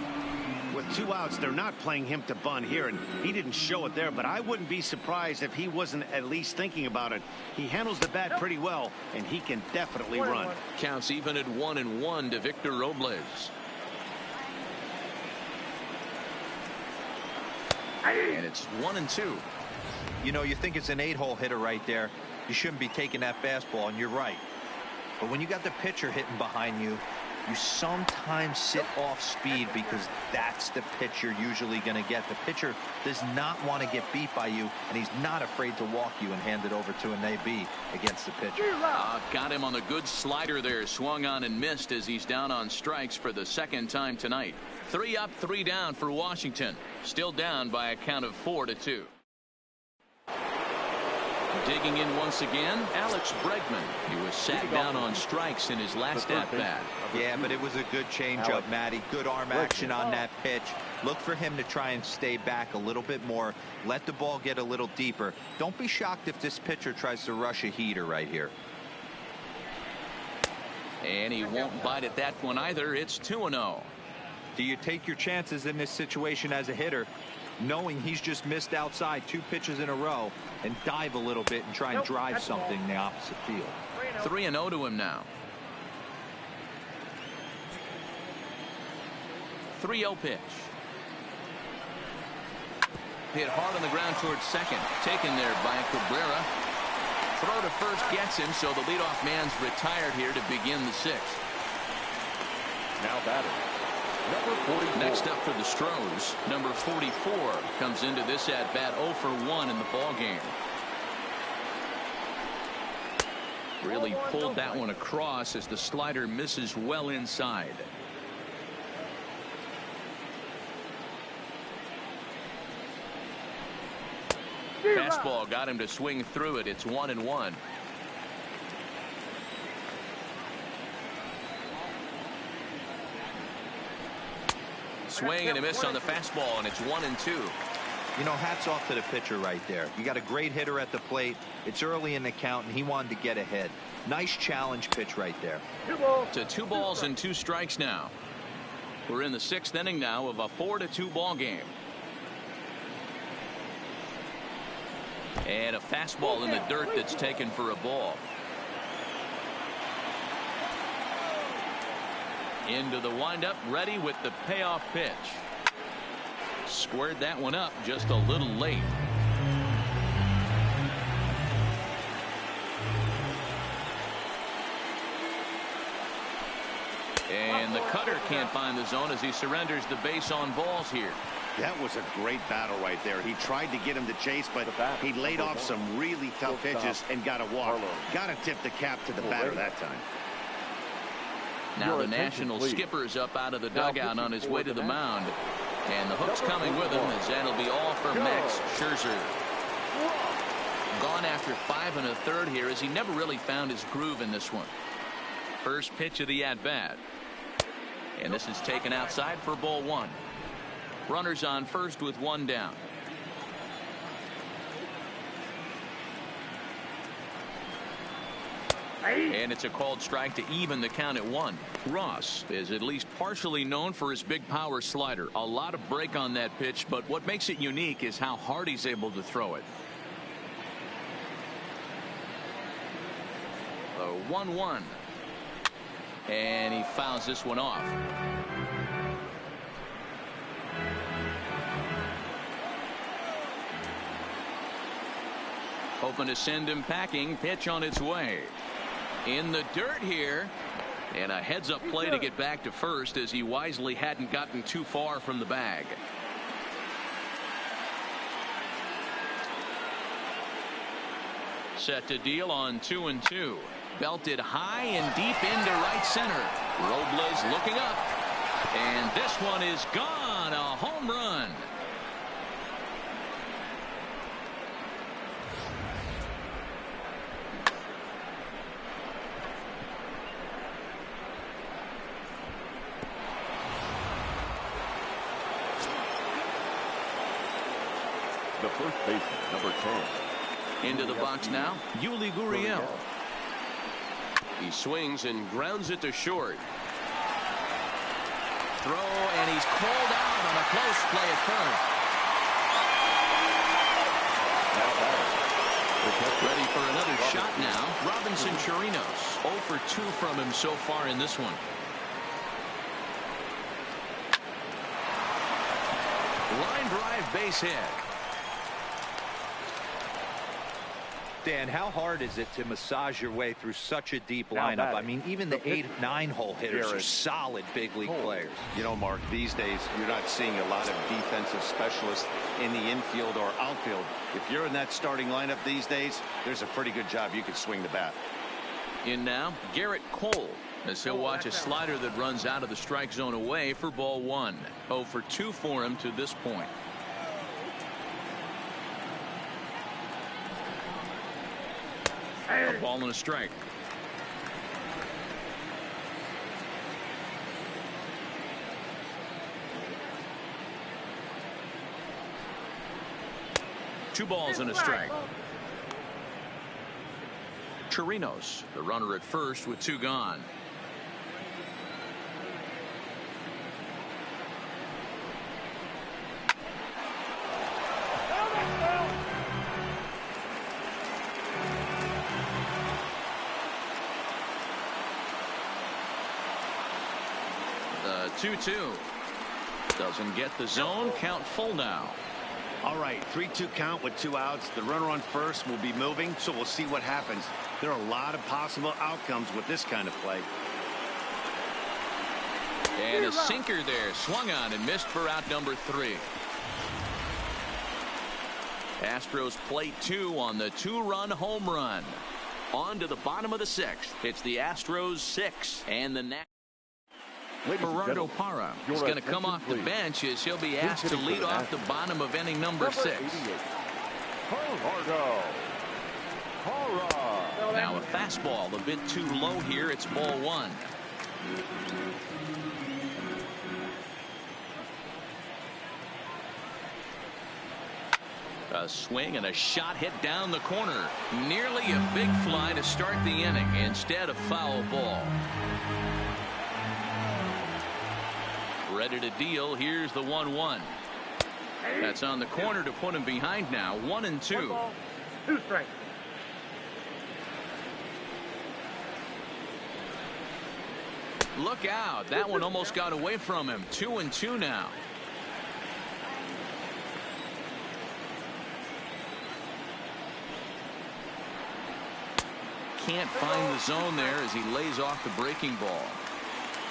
[SPEAKER 2] With 2 outs, they're not playing him to bunt here, and he didn't show it there, but I wouldn't be surprised if he wasn't at least thinking about it. He handles the bat pretty well, and he can definitely run.
[SPEAKER 1] Counts even at 1-1 to Victor Robles. And it's 1-2.
[SPEAKER 4] You know, you think it's an 8-hole hitter right there. You shouldn't be taking that fastball, and you're right. But when you got the pitcher hitting behind you, you sometimes sit off speed because that's the pitch you're usually going to get. The pitcher does not want to get beat by you, and he's not afraid to walk you and hand it over to an AB against the pitcher.
[SPEAKER 1] Got him on the good slider there. Swung on and missed as he's down on strikes for the 2nd time tonight. 3 up, 3 down for Washington. Still down by a count of 4-2. Digging in once again, Alex Bregman. He was sat down on strikes in his last at-bat.
[SPEAKER 4] Yeah, but it was a good changeup, Matty. Good arm action on that pitch. Look for him to try and stay back a little bit more. Let the ball get a little deeper. Don't be shocked if this pitcher tries to rush a heater right here.
[SPEAKER 1] And he won't bite at that one either. It's 2-0.
[SPEAKER 4] Do you take your chances in this situation as a hitter, knowing he's just missed outside 2 pitches in a row, and dive a little bit and try and drive something in the opposite field?
[SPEAKER 1] 3-0 to him now. 3-0 pitch. Hit hard on the ground towards second. Taken there by Cabrera. Throw to first gets him, so the leadoff man's retired here to begin the 6th.
[SPEAKER 3] Now batting, number 44.
[SPEAKER 1] Next up for the Stros, number 44 comes into this at-bat 0 for 1 in the ballgame. Really pulled that one across as the slider misses well inside. Fastball got him to swing through it. It's 1-1. Swing and a miss on the fastball, and it's 1-2.
[SPEAKER 4] You know, hats off to the pitcher right there. You got a great hitter at the plate. It's early in the count, and he wanted to get ahead. Nice challenge pitch right there.
[SPEAKER 1] To 2 balls and 2 strikes now. We're in the 6th inning now of a 4-2 ball game. And a fastball in the dirt that's taken for a ball. Into the windup, ready with the payoff pitch. Squared that one up just a little late. And the cutter can't find the zone as he surrenders the base on balls here.
[SPEAKER 2] That was a great battle right there. He tried to get him to chase, but he laid off some really tough pitches and got a walk. Got to tip the cap to the batter that time.
[SPEAKER 1] Now the National skipper's up out of the dugout on his way to the mound. And the hook's coming with him, as that'll be all for Max Scherzer. Gone after 5 1/3 here, as he never really found his groove in this one. First pitch of the at-bat. And this is taken outside for ball 1. Runners on first with 1 down. And it's a called strike to even the count at 1. Ross is at least partially known for his big power slider. A lot of break on that pitch, but what makes it unique is how hard he's able to throw it. The 1-1. And he fouls this one off. Hoping to send him packing. Pitch on its way. In the dirt here. And a heads-up play to get back to first, as he wisely hadn't gotten too far from the bag. Set to deal on 2-2. Belted high and deep into right center. Robles looking up. And this one is gone. A home run.
[SPEAKER 3] The first baseman, number 10.
[SPEAKER 1] Into the box now, Yuli Gurriel.
[SPEAKER 5] He swings and grounds it to short.
[SPEAKER 1] Throw, and he's called out on a close play at first. Ready for another shot now. Robinson Chirinos. 0 for 2 from him so far in this one. Line drive, base hit.
[SPEAKER 4] Dan, how hard is it to massage your way through such a deep lineup? I mean, even the 8-9 hole hitters are solid big league players.
[SPEAKER 2] You know, Mark, these days you're not seeing a lot of defensive specialists in the infield or outfield. If you're in that starting lineup these days, there's a pretty good job you could swing the bat.
[SPEAKER 1] In now, Garrett Cole, as he'll watch a slider that runs out of the strike zone away for ball 1. 0 for 2 for him to this point. A ball and a strike. Two balls and a strike. Chirinos, the runner at first with 2 gone. The 2-2 doesn't get the zone. Count full now.
[SPEAKER 2] All right, 3-2 count with 2 outs. The runner on first will be moving, so we'll see what happens. There are a lot of possible outcomes with this kind of play.
[SPEAKER 1] And a sinker there, swung on and missed for out number 3. Astros plate 2 on the 2-run home run. On to the bottom of the 6th. It's the Astros 6 and the next. Gerardo Parra is going to come off the bench, as he'll be asked to lead off the bottom of inning number 6. Now a fastball a bit too low here. It's ball 1. A swing and a shot hit down the corner. Nearly a big fly to start the inning. Instead, a foul ball. Ready to deal. Here's the 1-1. That's on the corner to put him behind now. 1-2.
[SPEAKER 6] 2 strikes.
[SPEAKER 1] Look out. That one almost got away from him. 2-2 now. Can't find the zone there as he lays off the breaking ball.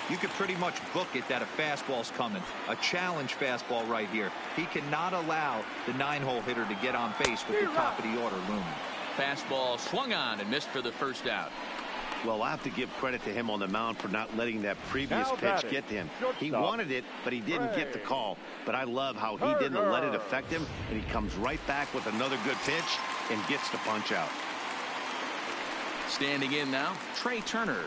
[SPEAKER 4] You could pretty much book it that a fastball's coming. A challenge fastball right here. He cannot allow the 9-hole hitter to get on base with the top of the order looming.
[SPEAKER 1] Fastball swung on and missed for the first out.
[SPEAKER 2] Well, I have to give credit to him on the mound for not letting that previous pitch get to him. He wanted it, but he didn't get the call. But I love how he didn't let it affect him, and he comes right back with another good pitch and gets the punch out.
[SPEAKER 1] Standing in now, Trey Turner.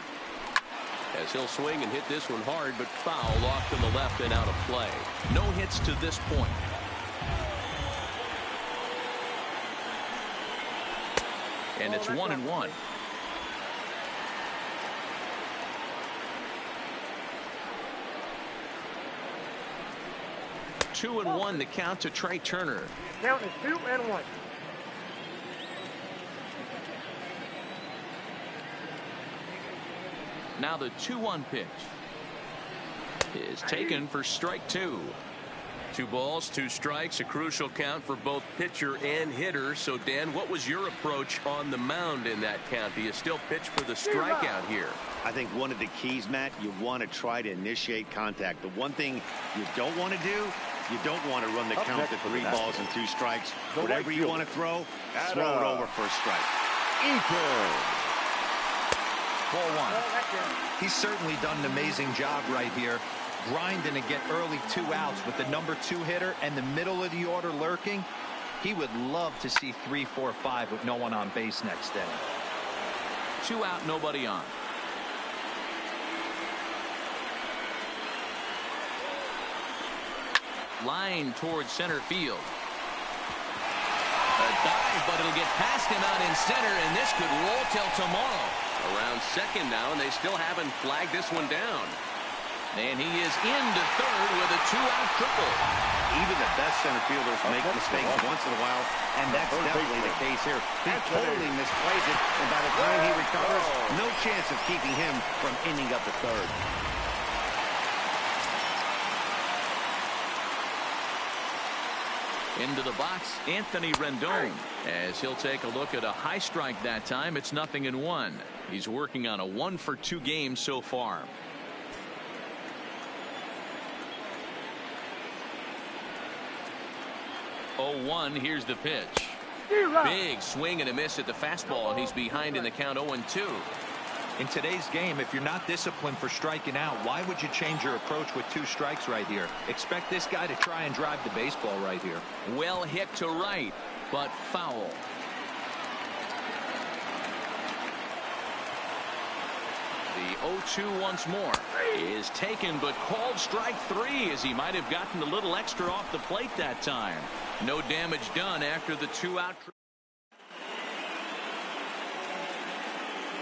[SPEAKER 5] As he'll swing and hit this one hard, but foul off to the left and out of play.
[SPEAKER 1] No hits to this point. And it's 1-1. Two and one, the count to Trey Turner.
[SPEAKER 6] Count is 2-1.
[SPEAKER 1] Now the 2-1 pitch is taken for strike two. 2 balls, 2 strikes, a crucial count for both pitcher and hitter. So, Dan, what was your approach on the mound in that count? Do you still pitch for the strikeout here?
[SPEAKER 2] I think one of the keys, Matt, you want to try to initiate contact. The one thing you don't want to do, you don't want to run the count to 3 balls and 2 strikes. Whatever you want to throw it over for a strike.
[SPEAKER 4] 4-1. He's certainly done an amazing job right here, grinding to get early 2 outs with the number 2 hitter and the middle of the order lurking. He would love to see 3, 4, 5 with no one on base next inning.
[SPEAKER 1] 2 out, nobody on. Line towards center field. A dive, but it'll get past him out in center, and this could roll till tomorrow.
[SPEAKER 5] Around second now, and they still haven't flagged this one down.
[SPEAKER 1] And he is into third with a 2-out triple.
[SPEAKER 2] Even the best center fielders make mistakes once in a while, and that's definitely the case here. He totally misplays it, and by the time he recovers, no chance of keeping him from ending up at third.
[SPEAKER 1] Into the box, Anthony Rendon, as he'll take a look at a high strike that time. It's 0-1. He's working on a 1-for-2 game so far. Oh, 1, here's the pitch. Big swing and a miss at the fastball, and he's behind in the count 0-2.
[SPEAKER 4] In today's game, if you're not disciplined for striking out, why would you change your approach with 2 strikes right here? Expect this guy to try and drive the baseball right here.
[SPEAKER 1] Well hit to right, but foul. The 0-2 once more is taken, but called strike 3, as he might have gotten a little extra off the plate that time. No damage done after the 2-out.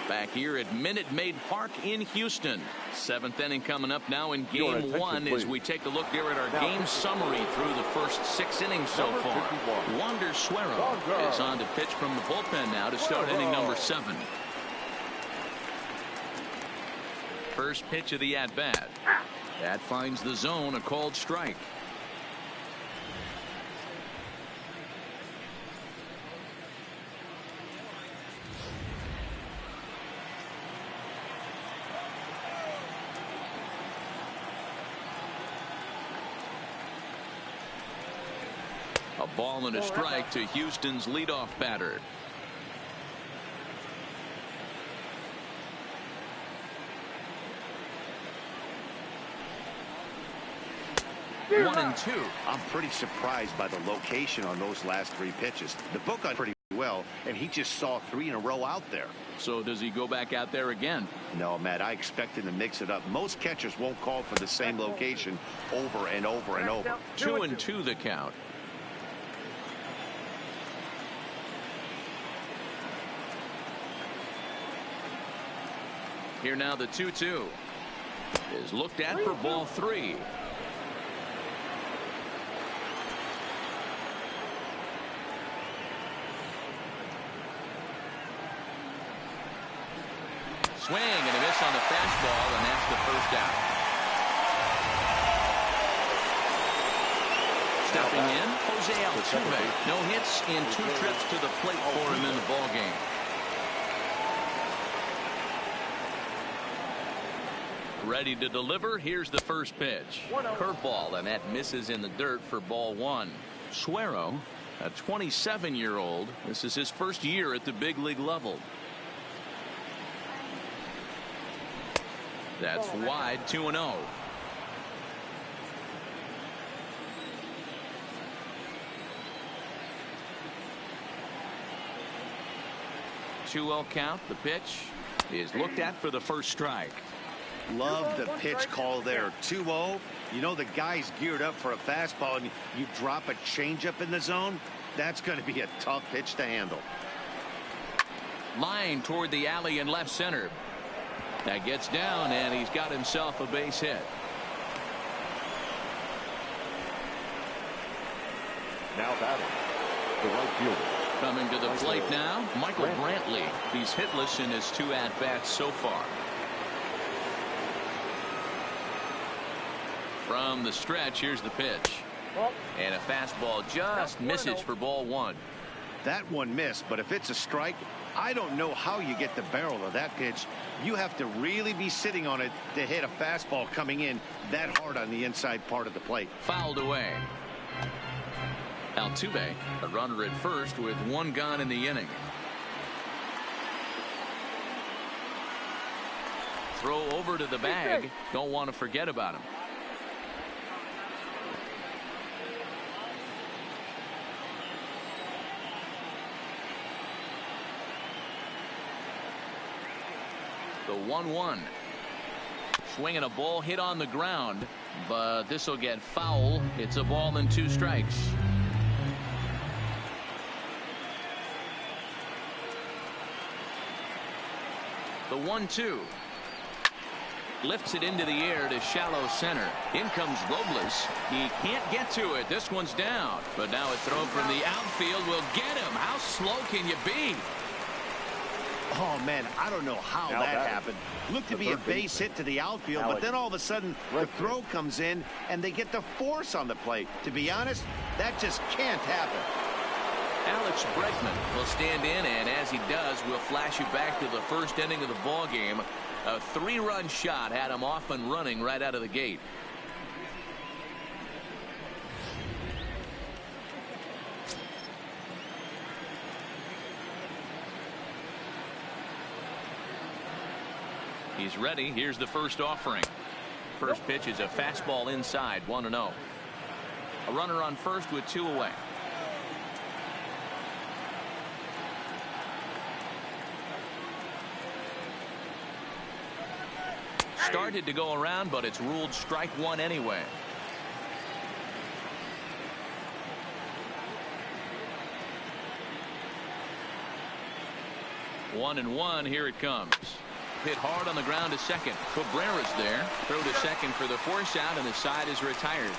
[SPEAKER 1] Back here at Minute Maid Park in Houston. 7th inning coming up now in game 1 as we take a look here at our game summary through the first 6 innings so far. Wander Suero is on to pitch from the bullpen now to start inning number 7. First pitch of the at-bat. That finds the zone, a called strike. A ball and a strike to Houston's leadoff batter. One and two.
[SPEAKER 2] I'm pretty surprised by the location on those last 3 pitches. The book on pretty well, and he just saw 3 in a row out there.
[SPEAKER 1] So does he go back out there again?
[SPEAKER 2] No, Matt, I expect him to mix it up. Most catchers won't call for the same location over and over and over.
[SPEAKER 1] 2-2 the count. Here now the 2-2 is looked at for ball 3. Swing and a miss on the fastball, and that's the first out. Stepping in, Jose Altuve. No hits in 2 trips to the plate for him in the ballgame. Ready to deliver. Here's the first pitch. Curveball, and that misses in the dirt for ball 1. Suero, a 27-year-old. This is his first year at the big league level. That's wide, 2-0. 2-0 count. The pitch is looked at for the first strike.
[SPEAKER 2] Love the pitch call there. 2-0. You know the guy's geared up for a fastball, and you drop a changeup in the zone. That's going to be a tough pitch to handle.
[SPEAKER 1] Line toward the alley in left center. That gets down, and he's got himself a base hit.
[SPEAKER 3] Now batting, the right fielder.
[SPEAKER 1] Coming to the plate now, Michael Brantley. He's hitless in his 2 at-bats so far. From the stretch, here's the pitch. And a fastball just misses for ball 1.
[SPEAKER 2] That one missed, but if it's a strike, I don't know how you get the barrel of that pitch. You have to really be sitting on it to hit a fastball coming in that hard on the inside part of the plate.
[SPEAKER 1] Fouled away. Altuve, a runner at first with 1 gone in the inning. Throw over to the bag. Don't want to forget about him. The 1-1. Swinging a ball hit on the ground, but this will get foul. It's a ball and 2 strikes. The 1-2. Lifts it into the air to shallow center. In comes Robles. He can't get to it. This one's down. But now a throw from the outfield will get him. How slow can you be?
[SPEAKER 2] Oh, man, I don't know how that happened. Looked to be a base hit to the outfield, but then all of a sudden the throw comes in and they get the force on the plate. To be honest, that just can't happen.
[SPEAKER 1] Alex Bregman will stand in, and as he does, we'll flash you back to the first inning of the ball game. A 3-run shot had him off and running right out of the gate. He's ready. Here's the first offering. First pitch is a fastball inside, 1-0. A runner on first with 2 away. Started to go around, but it's ruled strike 1 anyway. One and one. Here it comes. Hit hard on the ground to second. Cabrera's there. Throw to second for the force out, and the side is retired.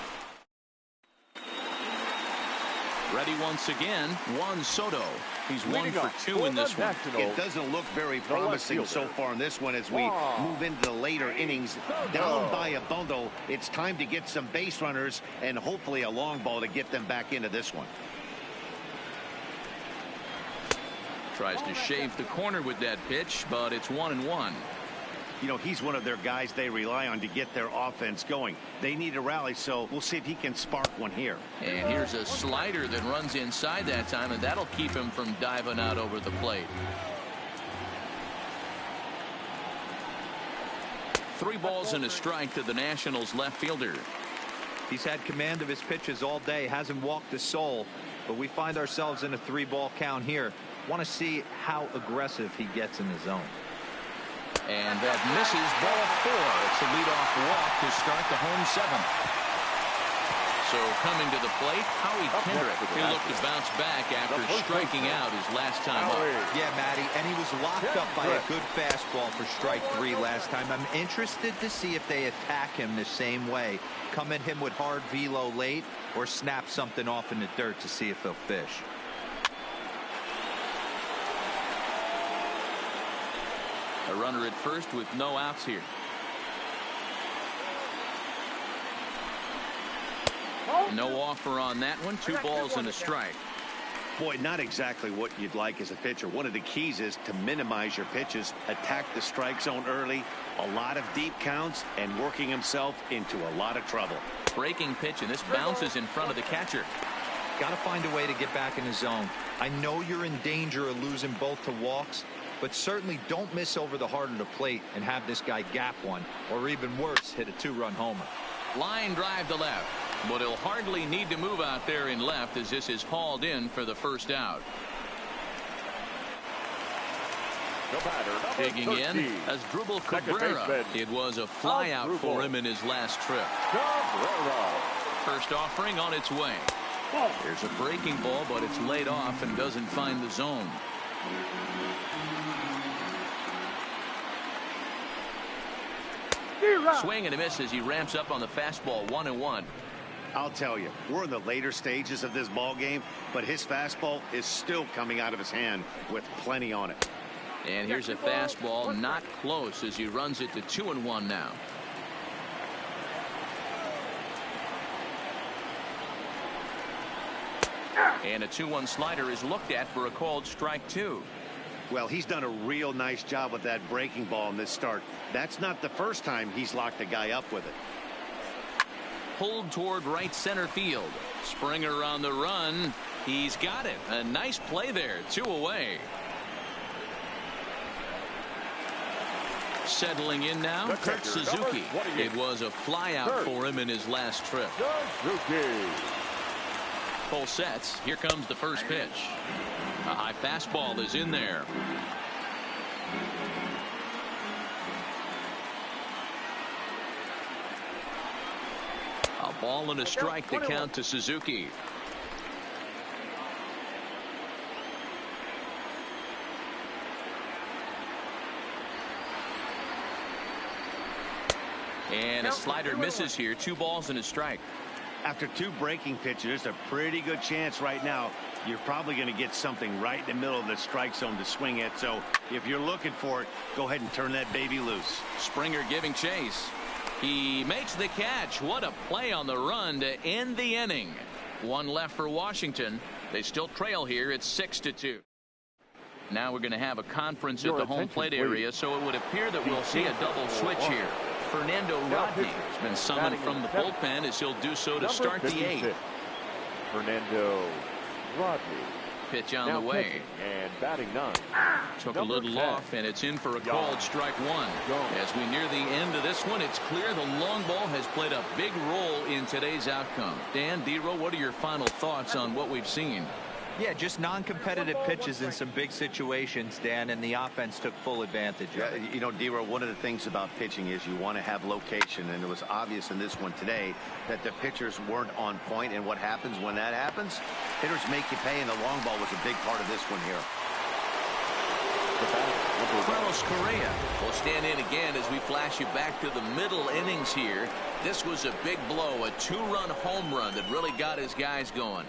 [SPEAKER 1] Ready once again, Juan Soto. He's 1 for 2 in this one.
[SPEAKER 2] It doesn't look very promising so far in this one as we move into the later innings. Down by a bundle, it's time to get some base runners and hopefully a long ball to get them back into this one.
[SPEAKER 1] Tries to shave the corner with that pitch, but it's 1-1.
[SPEAKER 2] You know, he's one of their guys they rely on to get their offense going. They need a rally, so we'll see if he can spark one here.
[SPEAKER 1] And here's a slider that runs inside that time, and that'll keep him from diving out over the plate. 3 balls and a strike to the Nationals left fielder.
[SPEAKER 4] He's had command of his pitches all day, hasn't walked a soul, but we find ourselves in a 3-ball count here. Want to see how aggressive he gets in the zone.
[SPEAKER 1] And that misses, ball 4. It's a leadoff walk to start the home 7th. So coming to the plate, Howie Kendrick. He'll look to bounce back after striking out his last time up.
[SPEAKER 4] Yeah, Matty, and he was locked up by a good fastball for strike 3 last time. I'm interested to see if they attack him the same way. Come at him with hard velo late or snap something off in the dirt to see if they'll fish.
[SPEAKER 1] A runner at first with no outs here. No offer on that one. 2 balls and a strike.
[SPEAKER 2] Boy, not exactly what you'd like as a pitcher. One of the keys is to minimize your pitches, attack the strike zone early, a lot of deep counts, and working himself into a lot of trouble.
[SPEAKER 1] Breaking pitch, and this bounces in front of the catcher.
[SPEAKER 4] Got to find a way to get back in the zone. I know you're in danger of losing both to walks, but certainly don't miss over the heart of the plate and have this guy gap one, or even worse, hit a 2-run homer.
[SPEAKER 1] Line drive to left, but he'll hardly need to move out there in left as this is hauled in for the first out. Digging in as Dribble Cabrera. It was a fly out for him in his last trip. First offering on its way. Here's a breaking ball, but it's laid off and doesn't find the zone. Swing and a miss as he ramps up on the fastball. 1-1.
[SPEAKER 2] I'll tell you, we're in the later stages of this ball game, but his fastball is still coming out of his hand with plenty on it.
[SPEAKER 1] And here's a fastball, not close, as he runs it to 2-1 now. And a 2-1 slider is looked at for a called strike 2.
[SPEAKER 2] Well, he's done a real nice job with that breaking ball in this start. That's not the first time he's locked a guy up with it.
[SPEAKER 1] Pulled toward right center field. Springer on the run. He's got it. A nice play there. 2 away. Settling in now, Kurt Suzuki. It was a flyout for him in his last trip. Full sets. Here comes the first pitch. A high fastball is in there. A ball and a strike to count to Suzuki. And a slider misses here. 2 balls and a strike.
[SPEAKER 2] After 2 breaking pitches, there's a pretty good chance right now you're probably going to get something right in the middle of the strike zone to swing at. So if you're looking for it, go ahead and turn that baby loose.
[SPEAKER 1] Springer giving chase. He makes the catch. What a play on the run to end the inning. 1 left for Washington. They still trail here. It's 6-2. Now we're going to have a conference at the home plate area, so it would appear that we'll see a double switch here. Fernando Rodney has been summoned from the bullpen as he'll do so to start the 8th.
[SPEAKER 3] Fernando Rodney.
[SPEAKER 1] Pitch on the way.
[SPEAKER 3] And batting 9.
[SPEAKER 1] Took a little off, and it's in for a called strike 1. As we near the end of this one, it's clear the long ball has played a big role in today's outcome. Dan, Dero, what are your final thoughts on what we've seen?
[SPEAKER 4] Yeah, just non-competitive pitches in some big situations, Dan, and the offense took full advantage of it.
[SPEAKER 2] You know, Dero, one of the things about pitching is you want to have location, and it was obvious in this one today that the pitchers weren't on point, and what happens when that happens? Hitters make you pay, and the long ball was a big part of this one here.
[SPEAKER 1] Carlos Correa will stand in again as we flash you back to the middle innings here. This was a big blow, a 2-run home run that really got his guys going.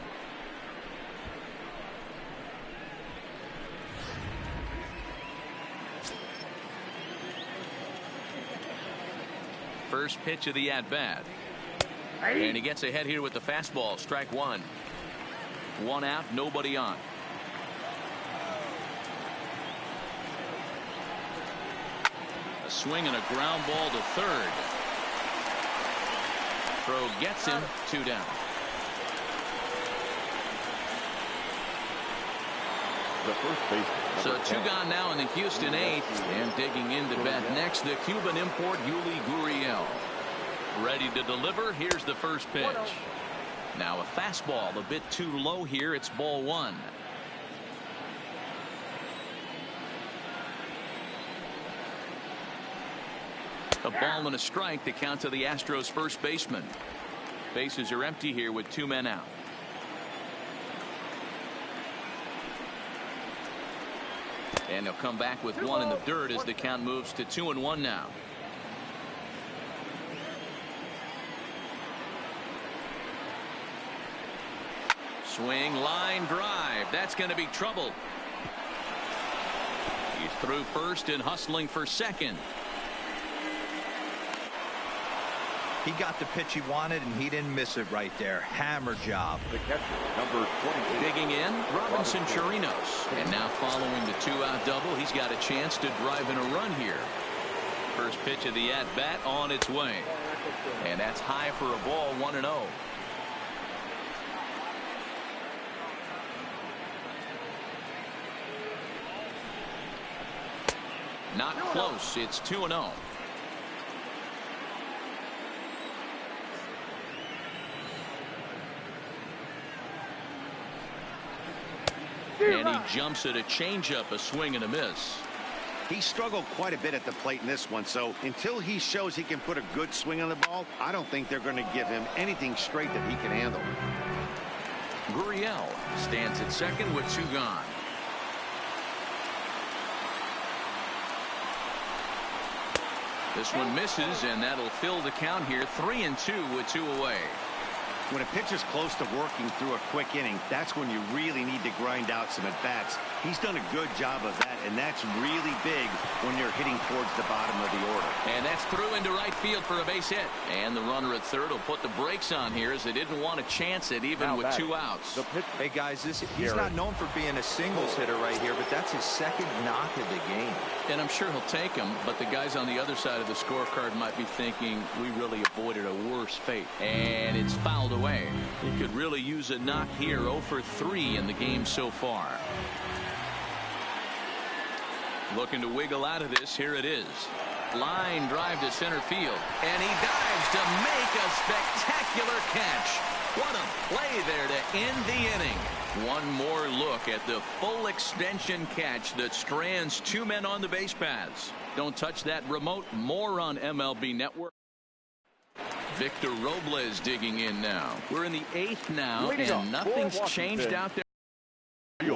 [SPEAKER 1] First pitch of the at-bat. And he gets ahead here with the fastball. Strike 1. 1 out, nobody on. A swing and a ground ball to third. Throw gets him. 2 down.
[SPEAKER 3] The first baseman.
[SPEAKER 1] So 2 gone now in the Houston 8th, and digging in to bat next, the Cuban import Yuli Gurriel. Ready to deliver. Here's the first pitch. Now a fastball a bit too low here. It's ball 1. A ball and a strike to count to the Astros first baseman. Bases are empty here with 2 men out. And he'll come back with 1 in the dirt as the count moves to 2-1 now. Swing, line drive. That's going to be trouble. He's through first and hustling for second.
[SPEAKER 4] He got the pitch he wanted, and he didn't miss it right there. Hammer job.
[SPEAKER 3] The catcher, number 22.
[SPEAKER 1] Digging in, Robinson Chirinos. And now following the 2-out double, he's got a chance to drive in a run here. First pitch of the at-bat on its way. And that's high for a ball, 1-0. Not close. It's 2-0. And he jumps at a changeup, a swing and a miss.
[SPEAKER 2] He struggled quite a bit at the plate in this one, so until he shows he can put a good swing on the ball, I don't think they're going to give him anything straight that he can handle.
[SPEAKER 1] Gurriel stands at second with 2 gone. This one misses, and that'll fill the count here. 3-2 with 2 away.
[SPEAKER 2] When a pitcher's close to working through a quick inning, that's when you really need to grind out some at-bats. He's done a good job of that, and that's really big when you're hitting towards the bottom of the order.
[SPEAKER 1] And that's through into right field for a base hit. And the runner at third will put the brakes on here as they didn't want to chance it even with 2 outs.
[SPEAKER 4] Hey, guys, he's not known for being a singles hitter right here, but that's his second knock of the game.
[SPEAKER 1] And I'm sure he'll take him, but the guys on the other side of the scorecard might be thinking we really avoided a worse fate. And it's fouled away. He could really use a knock here. 0 for 3 in the game so far. Looking to wiggle out of this. Here it is. Line drive to center field. And he dives to make a spectacular catch. What a play there to end the inning. One more look at the full extension catch that strands 2 men on the base paths. Don't touch that remote. More on MLB Network. Victor Robles digging in now. We're in the 8th now, and nothing's changed out there.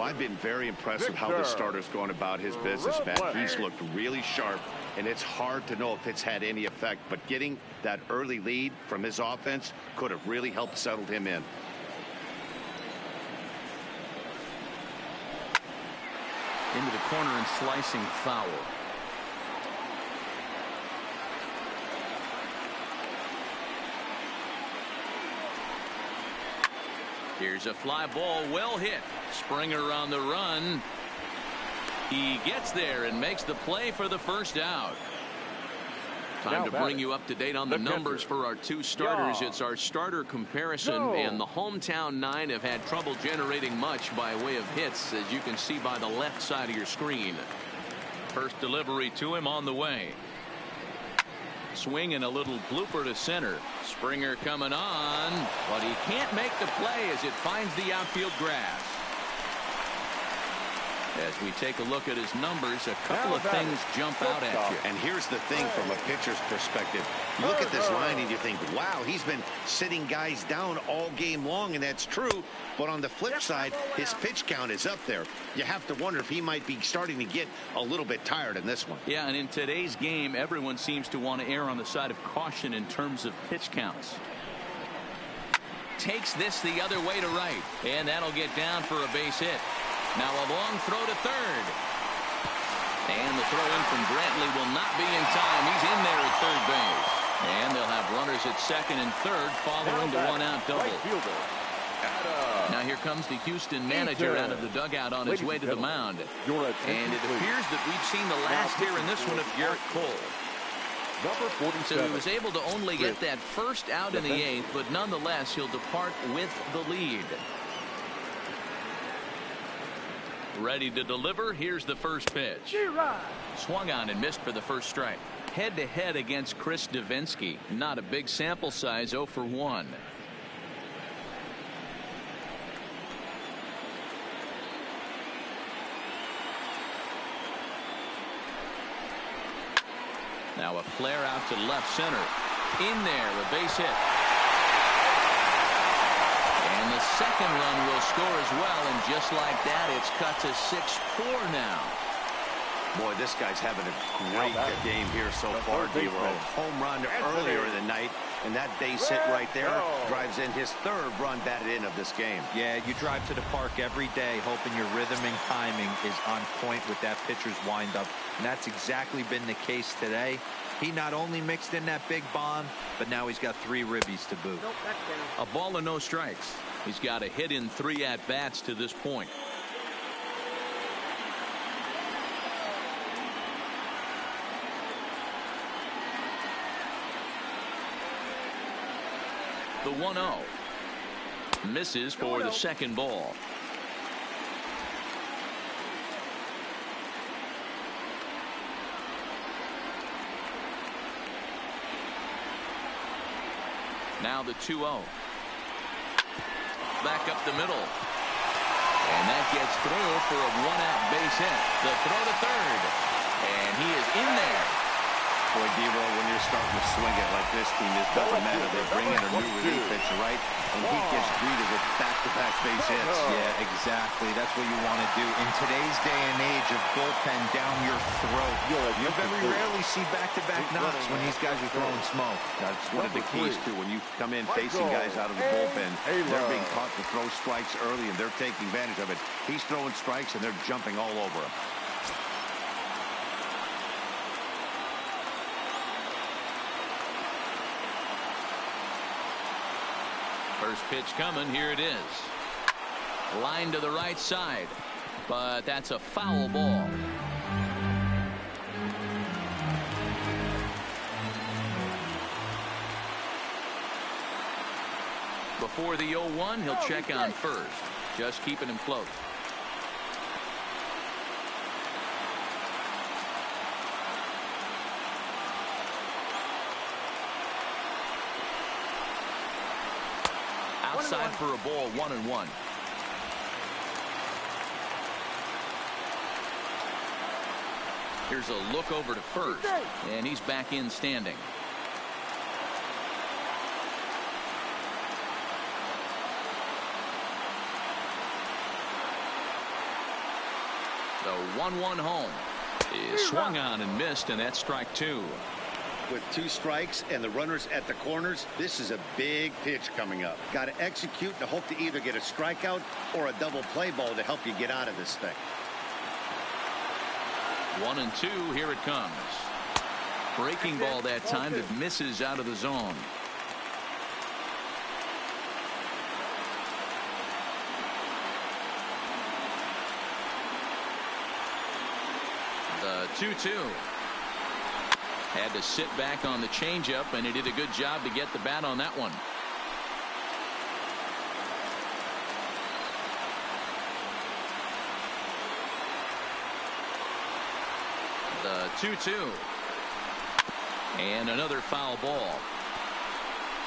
[SPEAKER 2] I've been very impressed with how this starter's going about his business, Matt. He's looked really sharp, and it's hard to know if it's had any effect, but getting that early lead from his offense could have really helped settle him in.
[SPEAKER 1] Into the corner and slicing foul. Here's a fly ball, well hit. Springer on the run. He gets there and makes the play for the first out. Time to bring you up to date on the numbers for our 2 starters. It's our starter comparison, and the hometown 9 have had trouble generating much by way of hits, as you can see by the left side of your screen. First delivery to him on the way. Swing and a little blooper to center. Springer coming on, but he can't make the play as it finds the outfield grass. As we take a look at his numbers, a couple of things jump out at you.
[SPEAKER 2] And here's the thing from a pitcher's perspective. You look at this line and you think, wow, he's been sitting guys down all game long, and that's true. But on the flip side, his pitch count is up there. You have to wonder if he might be starting to get a little bit tired in this one.
[SPEAKER 1] Yeah, and in today's game, everyone seems to want to err on the side of caution in terms of pitch counts. Takes this the other way to right, and that'll get down for a base hit. Now a long throw to third. And the throw in from Brantley will not be in time. He's in there at third base. And they'll have runners at second and third following the 1-out double. Now here comes the Houston manager out of the dugout on his way to the mound. And it appears that we've seen the last here in this one of Garrett Cole. So he was able to only get that first out in the 8th, but nonetheless he'll depart with the lead. Ready to deliver. Here's the first pitch. Swung on and missed for the first strike. Head-to-head against Chris Davinsky. Not a big sample size, 0 for 1. Now a flare out to left center. In there, a base hit. And the second run will score as well, and just like that, it's cut to 6-4 now.
[SPEAKER 2] Boy, this guy's having a great game here so far. He wrote a home run earlier in the night, and that base hit right there drives in his 3rd run batted in of this game.
[SPEAKER 4] Yeah, you drive to the park every day hoping your rhythm and timing is on point with that pitcher's windup, and that's exactly been the case today. He not only mixed in that big bomb, but now he's got 3 ribbies to boot.
[SPEAKER 1] A ball and no strikes. He's got a hit in 3 at-bats to this point. The 1-0 misses for the second ball. Now the 2-0. Back up the middle. And that gets through for a 1-out base hit. The throw to third. And he is in there.
[SPEAKER 2] Boy, Devo, when you're starting to swing it like this team, it doesn't matter. They bring in a new relief pitcher, right? And he gets greeted with back-to-back base hits.
[SPEAKER 4] Yeah, exactly. That's what you want to do. In today's day and age of bullpen down your throat, you very rarely see back-to-back knocks when these guys are throwing smoke.
[SPEAKER 2] That's one of the keys, too. When you come in facing guys out of the bullpen, they're being taught to throw strikes early, and they're taking advantage of it. He's throwing strikes, and they're jumping all over him.
[SPEAKER 1] First pitch coming. Here it is. Line to the right side. But that's a foul ball. Before the 0-1, he'll check on first. Just keeping him close. Outside for a ball, 1-1. Here's a look over to first, and he's back in standing. The 1-1 home is swung on and missed, and that's strike 2.
[SPEAKER 2] With 2 strikes and the runners at the corners, this is a big pitch coming up. Got to execute and hope to either get a strikeout or a double play ball to help you get out of this thing.
[SPEAKER 1] 1-2, here it comes. Breaking ball that time that misses out of the zone. The 2-2. Had to sit back on the changeup, and he did a good job to get the bat on that one. The 2-2. And another foul ball.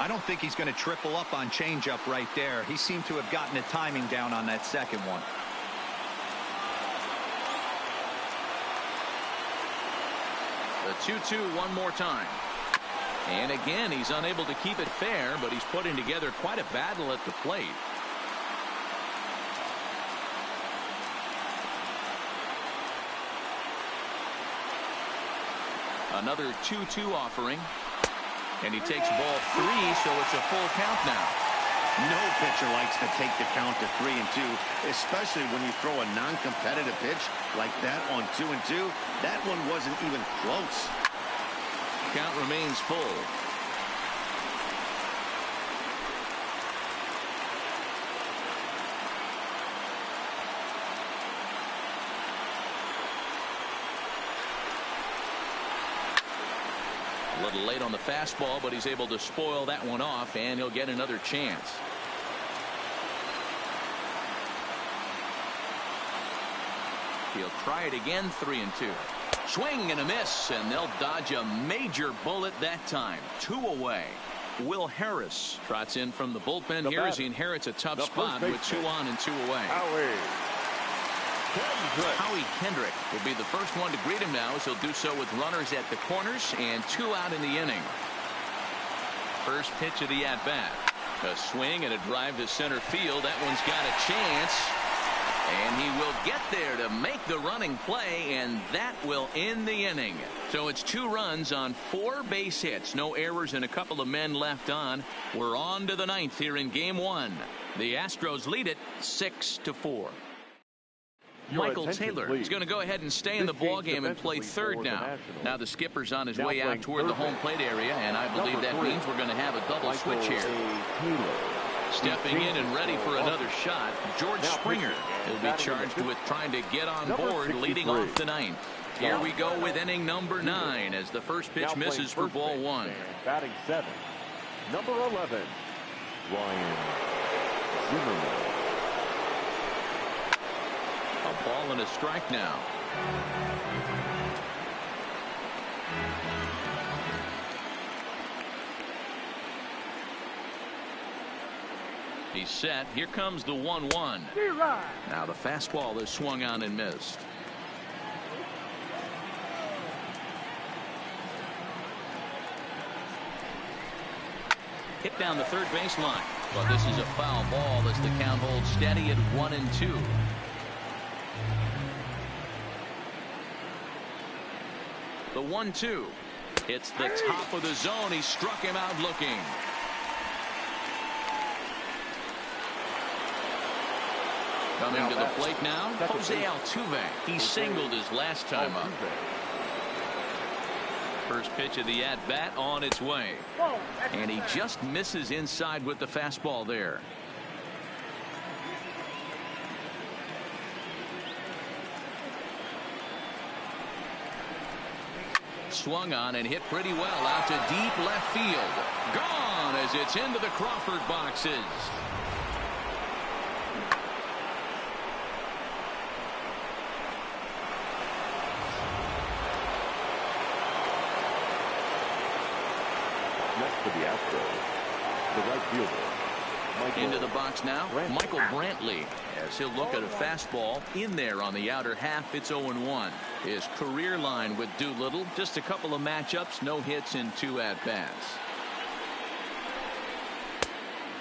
[SPEAKER 4] I don't think he's going to triple up on changeup right there. He seemed to have gotten the timing down on that second one.
[SPEAKER 1] The 2-2 one more time. And again, he's unable to keep it fair, but he's putting together quite a battle at the plate. Another 2-2 offering. And he takes ball 3, so it's a full count now.
[SPEAKER 2] No pitcher likes to take the count to 3-2, especially when you throw a non-competitive pitch like that on 2-2. That one wasn't even close.
[SPEAKER 1] Count remains full. A little late on the fastball, but he's able to spoil that one off, and he'll get another chance. He'll try it again, 3-2. Swing and a miss, and they'll dodge a major bullet that time. 2 away. Will Harris trots in from the bullpen here as he inherits a tough spot with 2 on and 2 away. Howie Kendrick will be the first one to greet him now, as he'll do so with runners at the corners and 2 out in the inning. First pitch of the at-bat. A swing and a drive to center field. That one's got a chance. And he will get there to make the running play, and that will end the inning. So it's 2 runs on 4 base hits. No errors and a couple of men left on. We're on to the 9th here in Game 1. The Astros lead it 6-4. Michael Taylor is going to go ahead and stay in the ballgame and play third now. Now the skipper's on his way out toward the home plate area, and I believe that means we're going to have a double switch here. Stepping in and ready for another shot, George Springer. He'll be charged with trying to get on board, leading off the 9th. Here we go with inning number 9 as the first pitch misses for ball 1.
[SPEAKER 3] Batting 7, number 11, Ryan Zimmerman.
[SPEAKER 1] A ball and a strike now. He's set. Here comes the 1-1. Now the fastball is swung on and missed. Hit down the third base line. But this is a foul ball as the count holds steady at 1-2. The 1-2. It's the top of the zone. He struck him out looking. Coming to the plate now, Jose Altuve. He singled his last time up. First pitch of the at-bat on its way. And he just misses inside with the fastball there. Swung on and hit pretty well out to deep left field. Gone as it's into the Crawford boxes.
[SPEAKER 3] Next for the ASTROS, the right fielder.
[SPEAKER 1] Into the box now, Michael Brantley, as he'll look at a fastball in there on the outer half. It's 0-1. His career line with Doolittle, just a couple of matchups, no hits in 2 at-bats.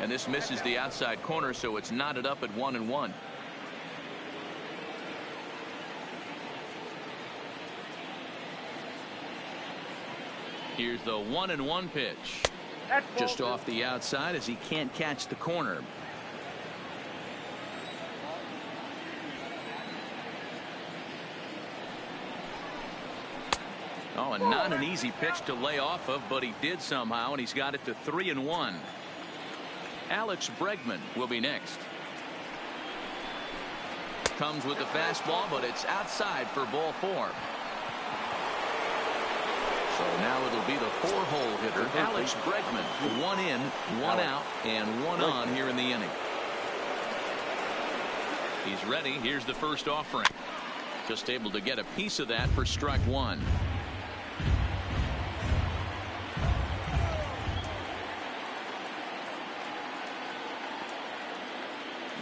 [SPEAKER 1] And this misses the outside corner, so it's knotted up at 1-1. Here's the 1-1 pitch. Just off the outside as he can't catch the corner. Oh, and not an easy pitch to lay off of, but he did somehow, and he's got it to 3-1. Alex Bregman will be next. Comes with the fastball, but it's outside for ball 4. So now it'll be the 4-hole hitter, Alex Bregman. 1 in, 1 out, and 1 on here in the inning. He's ready. Here's the first offering. Just able to get a piece of that for strike 1.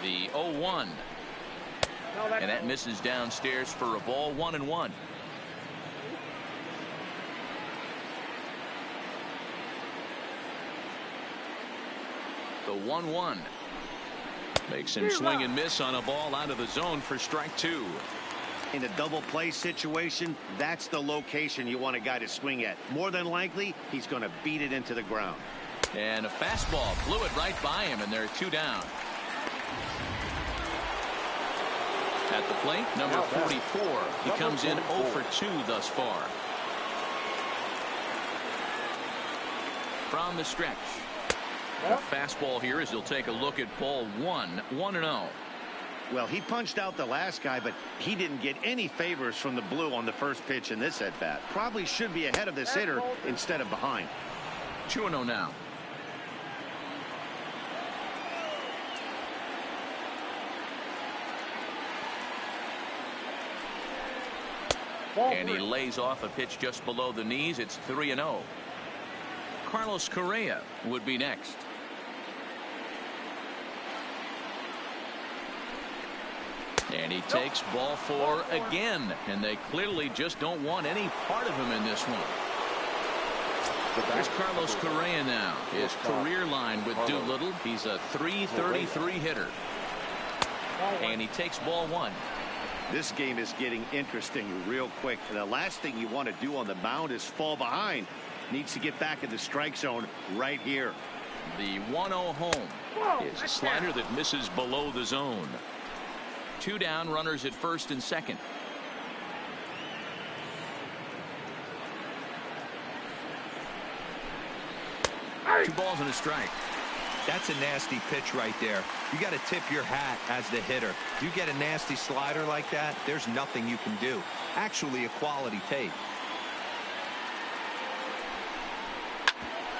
[SPEAKER 1] The 0-1. And that misses downstairs for a ball. 1-1. The 1-1 makes him swing and miss on a ball out of the zone for strike 2.
[SPEAKER 2] In a double play situation, that's the location you want a guy to swing at. More than likely, he's going to beat it into the ground.
[SPEAKER 1] And a fastball blew it right by him, and they're 2 down. At the plate, number 44. He comes in 0 for 2 thus far. From the stretch. A fastball here as he'll take a look at ball 1. 1-0.
[SPEAKER 2] Well, he punched out the last guy, but he didn't get any favors from the blue on the first pitch in this at bat. Probably should be ahead of this hitter instead of behind.
[SPEAKER 1] 2-0 now. And he lays off a pitch just below the knees. It's 3-0. Carlos Correa would be next. And he takes ball 4 again, and they clearly just don't want any part of him in this one. Here's Carlos Correa now. His career line with Doolittle. He's a .333 hitter. And he takes ball 1.
[SPEAKER 2] This game is getting interesting real quick. The last thing you want to do on the mound is fall behind. Needs to get back in the strike zone right here.
[SPEAKER 1] The 1-0 home is a slider that misses below the zone. 2 down, runners at first and second. Two balls and a strike.
[SPEAKER 4] That's a nasty pitch right there. You got to tip your hat as the hitter. You get a nasty slider like that, there's nothing you can do. Actually a quality take.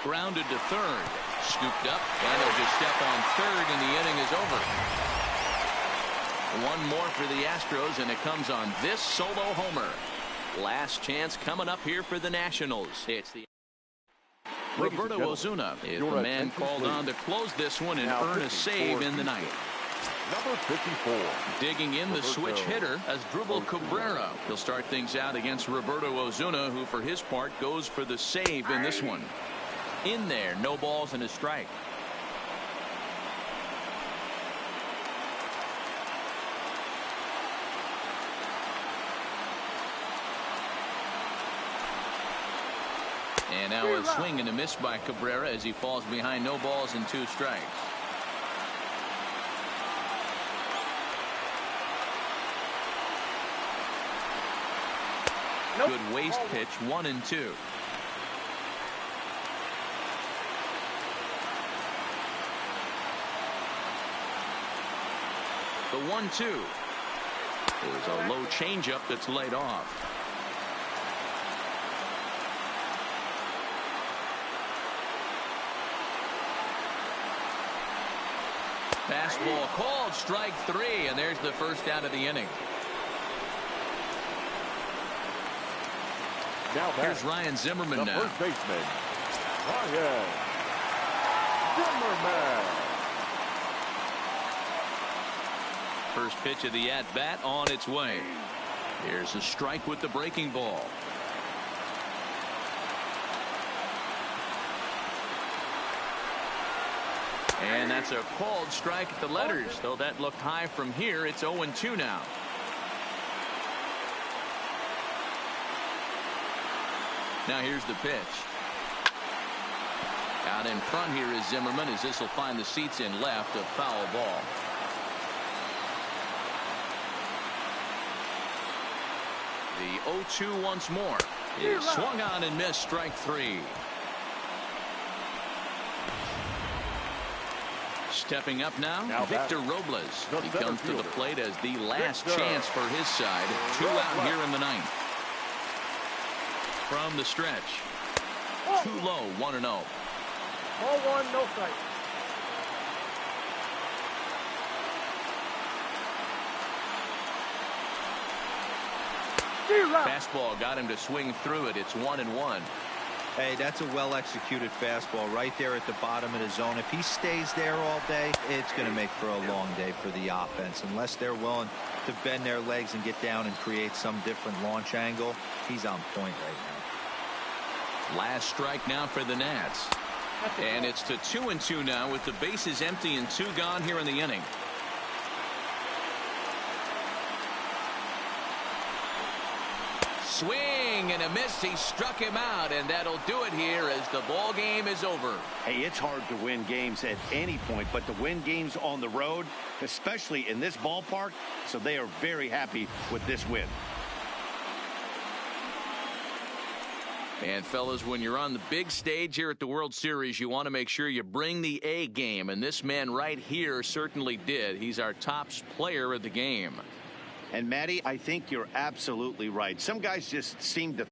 [SPEAKER 1] Grounded to third. Scooped up, and he'll just step on third, and the inning is over. One more for the Astros, and it comes on this solo homer. Last chance coming up here for the Nationals. It's the Roberto Osuna is the man called on to close this one and earn a save in the ninth.
[SPEAKER 3] Number 54.
[SPEAKER 1] Digging in the switch hitter as Dribble Cabrera. He'll start things out against Roberto Osuna, who for his part goes for the save in this one. In there, no balls and a strike. And now a swing and a miss by Cabrera as he falls behind, no balls and 2 strikes. Good waste pitch, 1-2. The 1-2 is a low changeup that's laid off. Fastball called, strike 3, and there's the first out of the inning.
[SPEAKER 3] Now
[SPEAKER 1] here's Ryan Zimmerman now.
[SPEAKER 3] First baseman, Ryan Zimmerman.
[SPEAKER 1] First pitch of the at-bat on its way. Here's a strike with the breaking ball. And that's a called strike at the letters. Though that looked high from here, it's 0-2 now. Now here's the pitch. Out in front here is Zimmerman, as this will find the seats in left, a foul ball. The 0-2 once more. He swung on and missed, strike 3. Stepping up now Victor Robles. He comes to the plate as the last chance for his side. 2 out here in the ninth. From the stretch. Too low, 1-0.
[SPEAKER 6] Ball 1, no strike.
[SPEAKER 1] Fastball got him to swing through it. It's 1-1.
[SPEAKER 4] Hey, that's a well-executed fastball right there at the bottom of the zone. If he stays there all day, it's going to make for a long day for the offense. Unless they're willing to bend their legs and get down and create some different launch angle, he's on point right now.
[SPEAKER 1] Last strike now for the Nats. And it's to 2-2 now with the bases empty and 2 gone here in the inning. Swing and a miss. He struck him out, and that'll do it here as the ball game is over.
[SPEAKER 2] Hey, it's hard to win games at any point, but to win games on the road, especially in this ballpark, so they are very happy with this win.
[SPEAKER 1] And fellas, when you're on the big stage here at the World Series, you want to make sure you bring the A game, and this man right here certainly did. He's our top player of the game.
[SPEAKER 2] And Matty, I think you're absolutely right. Some guys just seem to